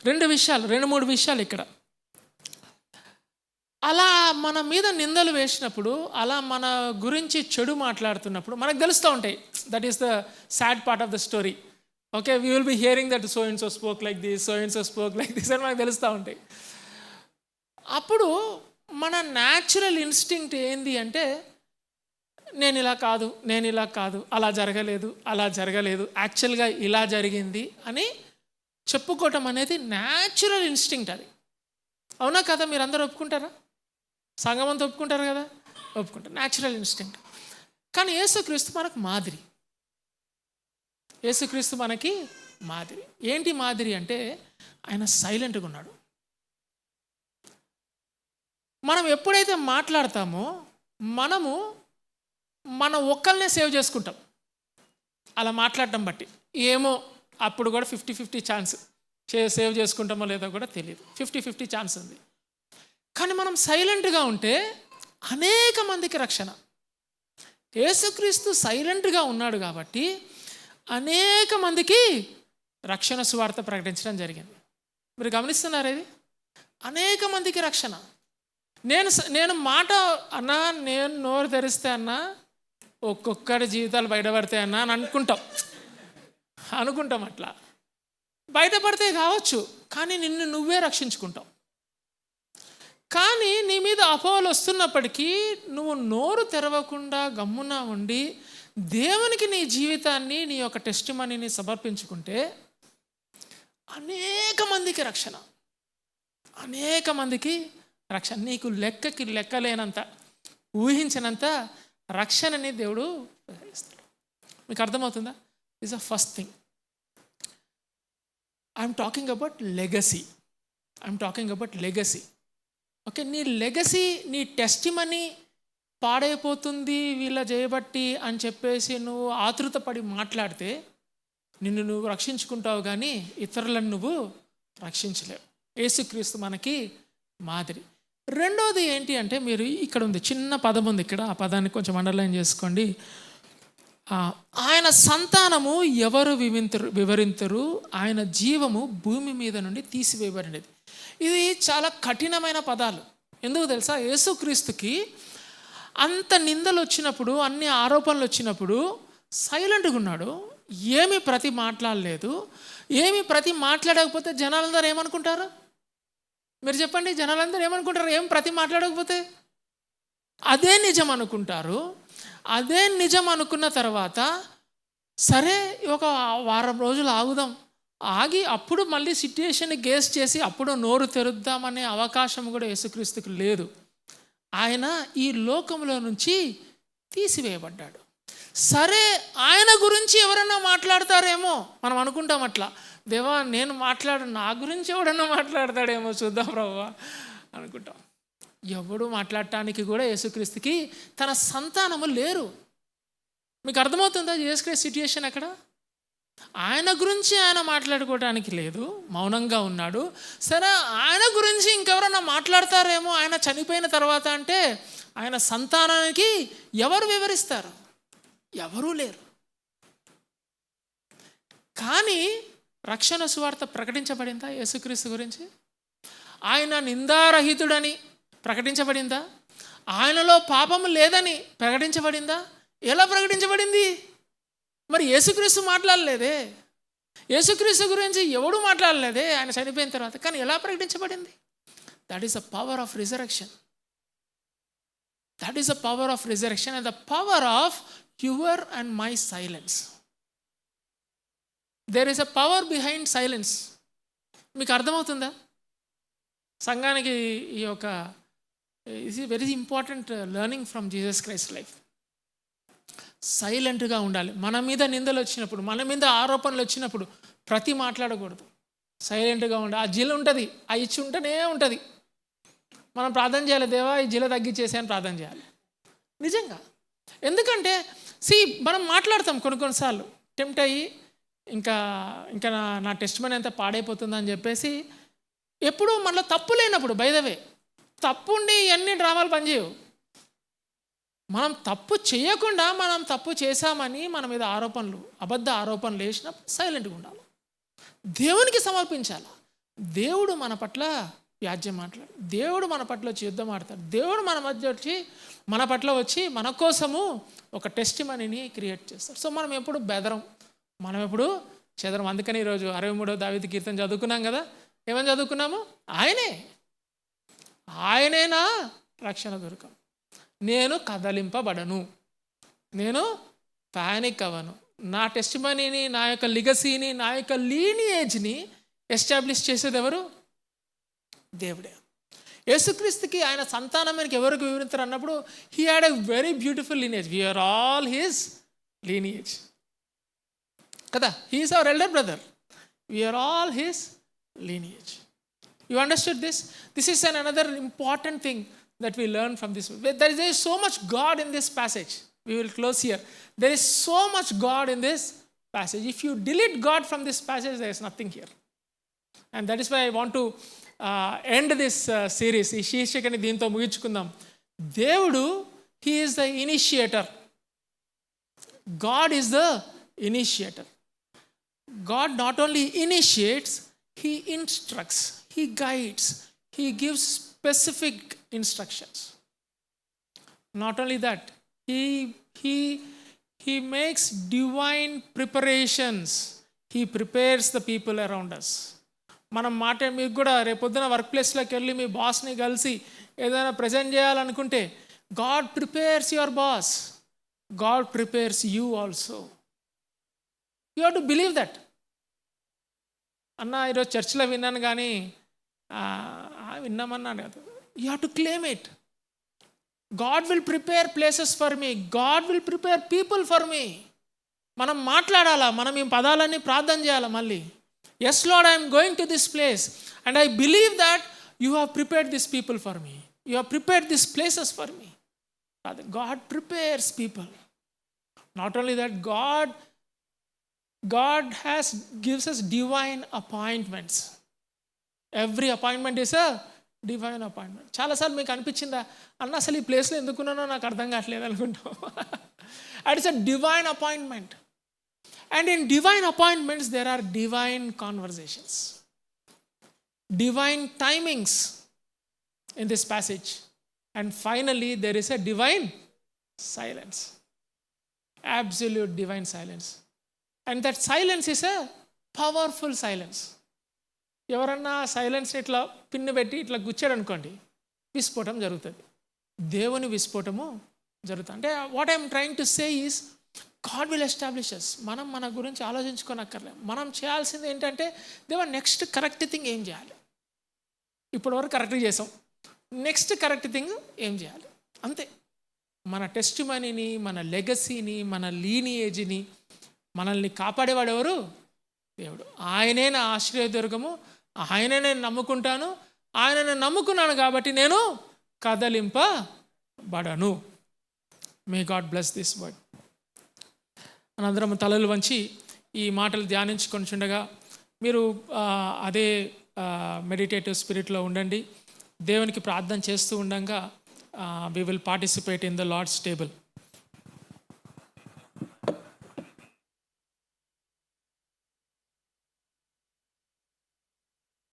2-3 విషయాలు ఇక్కడ. అలా మన మీద నిందలు వేసినప్పుడు, అలా మన గురించి చెడు మాట్లాడుతున్నప్పుడు మనకు తెలుస్తూ ఉంటాయి. That is the sad part of the story. Okay, we will be hearing that so and so spoke like this, so and so spoke like this అని మనకు తెలుస్తూ ఉంటాయి. అప్పుడు మన న్యాచురల్ ఇన్స్టింక్ట్ ఏంది అంటే, నేను ఇలా కాదు, అలా జరగలేదు, యాక్చువల్గా ఇలా జరిగింది అని చెప్పుకోవటం అనేది న్యాచురల్ ఇన్స్టింక్ట్. అది అవునా కదా? మీరు అందరూ ఒప్పుకుంటారా? సంగమంతా ఒప్పుకుంటారు కదా? ఒప్పుకుంటారు. Natural instinct. కానీ యేసుక్రీస్తు మనకు మాదిరి. యేసుక్రీస్తు మనకి మాదిరి. ఏంటి మాదిరి అంటే ఆయన సైలెంట్గా ఉన్నాడు. మనం ఎప్పుడైతే మాట్లాడతామో మనము మన ఒక్కరినే సేవ్ చేసుకుంటాం అలా మాట్లాడటం బట్టి. ఏమో అప్పుడు కూడా 50-50 ఛాన్స్, సేవ్ చేసుకుంటామో లేదో కూడా తెలియదు. 50-50 ఛాన్స్ ఉంది. కానీ మనం సైలెంట్గా ఉంటే అనేక మందికి రక్షణ. యేసుక్రీస్తు సైలెంట్గా ఉన్నాడు కాబట్టి అనేక మందికి రక్షణ సువార్త ప్రకటించడం జరిగింది. మీరు గమనిస్తున్నారా? ఇది అనేక మందికి రక్షణ. నేను మాట అన్నా, నేను నోరు తెరిస్తే అన్నా ఒక్కొక్కరి జీవితాలు బయటపడతాయి అన్నా అని అనుకుంటాం. అట్లా బయటపడితే కావచ్చు, కానీ నిన్ను నువ్వే రక్షించుకుంటావు. కానీ నీ మీద అపోహలు వస్తున్నప్పటికీ నువ్వు నోరు తెరవకుండా గమ్మున ఉండి దేవునికి నీ జీవితాన్ని, నీ యొక్క టెస్టిమనీని సమర్పించుకుంటే అనేక మందికి రక్షణ. నీకు లెక్కలేనంత, ఊహించినంత రక్షణని దేవుడు ఇస్తాడు. మీకు అర్థమవుతుందా? Is the first thing. I'm talking about legacy. Okay, నీ లెగసీ, నీ టెస్టిమనీ పాడైపోతుంది వీళ్ళ చేయబట్టి అని చెప్పేసి నువ్వు ఆతృతపడి మాట్లాడితే నిన్ను నువ్వు రక్షించుకుంటావు, కానీ ఇతరులను నువ్వు రక్షించలేవు. యేసుక్రీస్తు మనకి మాదిరి. రెండోది ఏంటి అంటే, మీరు ఇక్కడ ఉంది, చిన్న పదం ఉంది ఇక్కడ, ఆ పదాన్ని కొంచెం అండర్లైన్ చేసుకోండి. ఆయన సంతానము ఎవరు వివరింతురు, ఆయన జీవము భూమి మీద నుండి తీసివేయబడినది. ఇది చాలా కఠినమైన పదాలు. ఎందుకు తెలుసా? యేసుక్రీస్తుకి అంత నిందలు వచ్చినప్పుడు, అన్ని ఆరోపణలు వచ్చినప్పుడు సైలెంట్గా ఉన్నాడు. ఏమీ మాట్లాడలేదు. ప్రతి మాట్లాడకపోతే జనాలందరూ ఏమనుకుంటారు? మీరు చెప్పండి, జనాలందరూ ఏమనుకుంటారు? మాట్లాడకపోతే అదే నిజం అనుకుంటారు. అదే నిజం అనుకున్న తర్వాత సరే ఒక వారం రోజులు ఆగి అప్పుడు మళ్ళీ సిట్యుయేషన్ని గేస్ చేసి అప్పుడు నోరు తెరుద్దామనే అవకాశం కూడా యేసుక్రీస్తుకు లేదు. ఆయన ఈ లోకంలో నుంచి తీసివేయబడ్డాడు. సరే, ఆయన గురించి ఎవరన్నా మాట్లాడతారేమో మనం అనుకుంటాం. అట్లా దేవా నేను నా గురించి ఎవడన్నా మాట్లాడతాడేమో చూద్దాం ప్రభువా అనుకుంటాం. ఎవడు మాట్లాడటానికి కూడా యేసుక్రీస్తుకి తన సంతానము లేరు. మీకు అర్థమవుతుందా యేసుక్రీస్తు సిట్యుయేషన్ అక్కడ? ఆయన గురించి ఆయన మాట్లాడుకోవడానికి లేదు, మౌనంగా ఉన్నాడు. సరే, ఆయన గురించి ఇంకెవరన్నా మాట్లాడతారేమో ఆయన చనిపోయిన తర్వాత అంటే ఆయన సంతానానికి ఎవరు వివరిస్తారు? ఎవరూ లేరు. కానీ రక్షణ సువార్త ప్రకటించబడిందా యేసుక్రీస్తు గురించి? ఆయన నిందారహితుడని ప్రకటించబడిందా? ఆయనలో పాపము లేదని ప్రకటించబడిందా? ఎలా ప్రకటించబడింది? మరి యేసుక్రీస్తు మాట్లాడలేదే, యేసుక్రీస్తు గురించి ఎవడు మాట్లాడలేదే ఆయన చనిపోయిన తర్వాత. కానీ ఎలా ప్రకటించబడింది? That is the power of resurrection. That is the power of resurrection and the power of your and my silence. There is a power behind silence. మీకు అర్థమవుతుందా? సంఘానికి ఈ యొక్క is very important learning from Jesus Christ life. సైలెంట్గా ఉండాలి. మన మీద నిందలు వచ్చినప్పుడు, మన మీద ఆరోపణలు వచ్చినప్పుడు ప్రతి మాట్లాడకూడదు. సైలెంట్గా ఉండాలి. ఆ జిల ఉంటుంది, ఆ ఇచ్చి ఉంటేనే ఉంటుంది. మనం ప్రార్థన చేయాలి, దేవా ఈ జిల తగ్గించేసి అని ప్రార్థన చేయాలి నిజంగా. ఎందుకంటే మనం మాట్లాడతాం కొన్నిసార్లు టెంప్ట్ అయ్యి ఇంకా నా టెస్ట్ మనీ అంతా పాడైపోతుందని చెప్పేసి. ఎప్పుడు మనలో తప్పు లేనప్పుడు, బై ద వే తప్పు ఉండి ఇవన్నీ డ్రామాలు పనిచేయవు. మనం తప్పు చేయకుండా మనం తప్పు చేశామని మన మీద అబద్ధ ఆరోపణలు వేసినప్పుడు సైలెంట్గా ఉండాలి, దేవునికి సమర్పించాలి. దేవుడు మన పట్ల వ్యాజ్యం మాట్లాడు, దేవుడు మన పట్ల వచ్చి యుద్ధం ఆడతాడు, దేవుడు మన పట్ల వచ్చి మన కోసము ఒక టెస్ట్ మనీని క్రియేట్ చేస్తాడు. సో మనం ఎప్పుడు బెదరం, మనం ఎప్పుడు చెదరం. అందుకని ఈరోజు 63వ దావీదు కీర్తన చదువుకున్నాం కదా. ఏమని చదువుకున్నాము? ఆయనేనా రక్షణ దుర్గం, నేను కదలింపబడను, నేను పానిక్ అవ్వను. నా టెస్ట్ మనీని, నా యొక్క లిగసీని, నా యొక్క లీనియేజ్ని ఎస్టాబ్లిష్ చేసేది ఎవరు? దేవుడే. యేసుక్రీస్తుకి ఆయన సంతానం మనకి ఎవరికి వివరించారు అన్నప్పుడు he had a very beautiful lineage. We are all his lineage కదా. He is our elder brother, we are all his lineage. You understood this? This is an another important thing that we learn from this. There is so much God in this passage. We will close here. There is so much God in this passage. If you delete God from this passage, there is nothing here. And that is why I want to end this series. ఈ శీర్షికని దీంతో ముగించుకుందాం. దేవుడు, he is the initiator. God is the initiator. God not only initiates, he instructs, he guides, he gives specific instructions. Not only that, he makes divine preparations. He prepares the people around us. మనం మీకు కూడా రేపొద్దున work ప్లేస్లోకి వెళ్ళి మీ బాస్ని కలిసి ఏదైనా present చేయాలనుకుంటే, God prepares your boss, God prepares you also. You have to believe that. అన్న ఈరోజు చర్చిలో విన్నాను కానీ విన్నామన్నాను కదా. You have to claim it. God will prepare places for me. God will prepare people for me. మనం మాట్లాడాలా, మనం ఈ పదాలన్నీ ప్రార్థన చేయాలా మళ్ళీ. Yes Lord, I am going to this place and I believe that you have prepared these people for me. You have prepared these places for me. God prepares people. Not only that, God gives us divine appointments. Every appointment is a divine appointment. చాలాసార్లు మీకు అనిపించిందా, అన్న అసలు ఈ ప్లేస్లో ఎందుకున్నానో నాకు అర్థం కావట్లేదు అనుకుంటాం. And it's a divine appointment. And in divine appointments there are divine conversations, divine timings in this passage. And finally there is a divine silence, absolute divine silence. And that silence is a powerful silence. ఎవరన్నా silence ఇట్లా pin పెట్టి ఇట్లా గుచ్చాడు అనుకోండి, విస్ఫోటం జరుగుతుంది. దేవుని విస్ఫోటము జరుగుతుంది. అంటే what I'm trying to say is God will establish us. మనం మన గురించి ఆలోచించుకోనక్కర్లేదు. మనం చేయాల్సింది ఏంటంటే, దేవా నెక్స్ట్ కరెక్ట్ థింగ్ ఏం చేయాలి? ఇప్పటివరకు కరెక్ట్గా చేసాం, నెక్స్ట్ కరెక్ట్ థింగ్ ఏం చేయాలి? అంతే. మన టెస్ట్ మనీని, మన లెగసీని, మన లీనియేజ్ని, మనల్ని కాపాడేవాడు ఎవరు? దేవుడు. ఆయనే నా ఆశ్రయదుర్గము, ఆయనే నేను నమ్ముకుంటాను, ఆయన నేను నమ్ముకున్నాను కాబట్టి నేను కదలింపబడను. May God bless this word. మనందరం తలలు వంచి ఈ మాటలు ధ్యానించుకొని చుండగా మీరు అదే మెడిటేటివ్ స్పిరిట్లో ఉండండి. దేవునికి ప్రార్థన చేస్తూ ఉండగా we will participate in the Lord's table.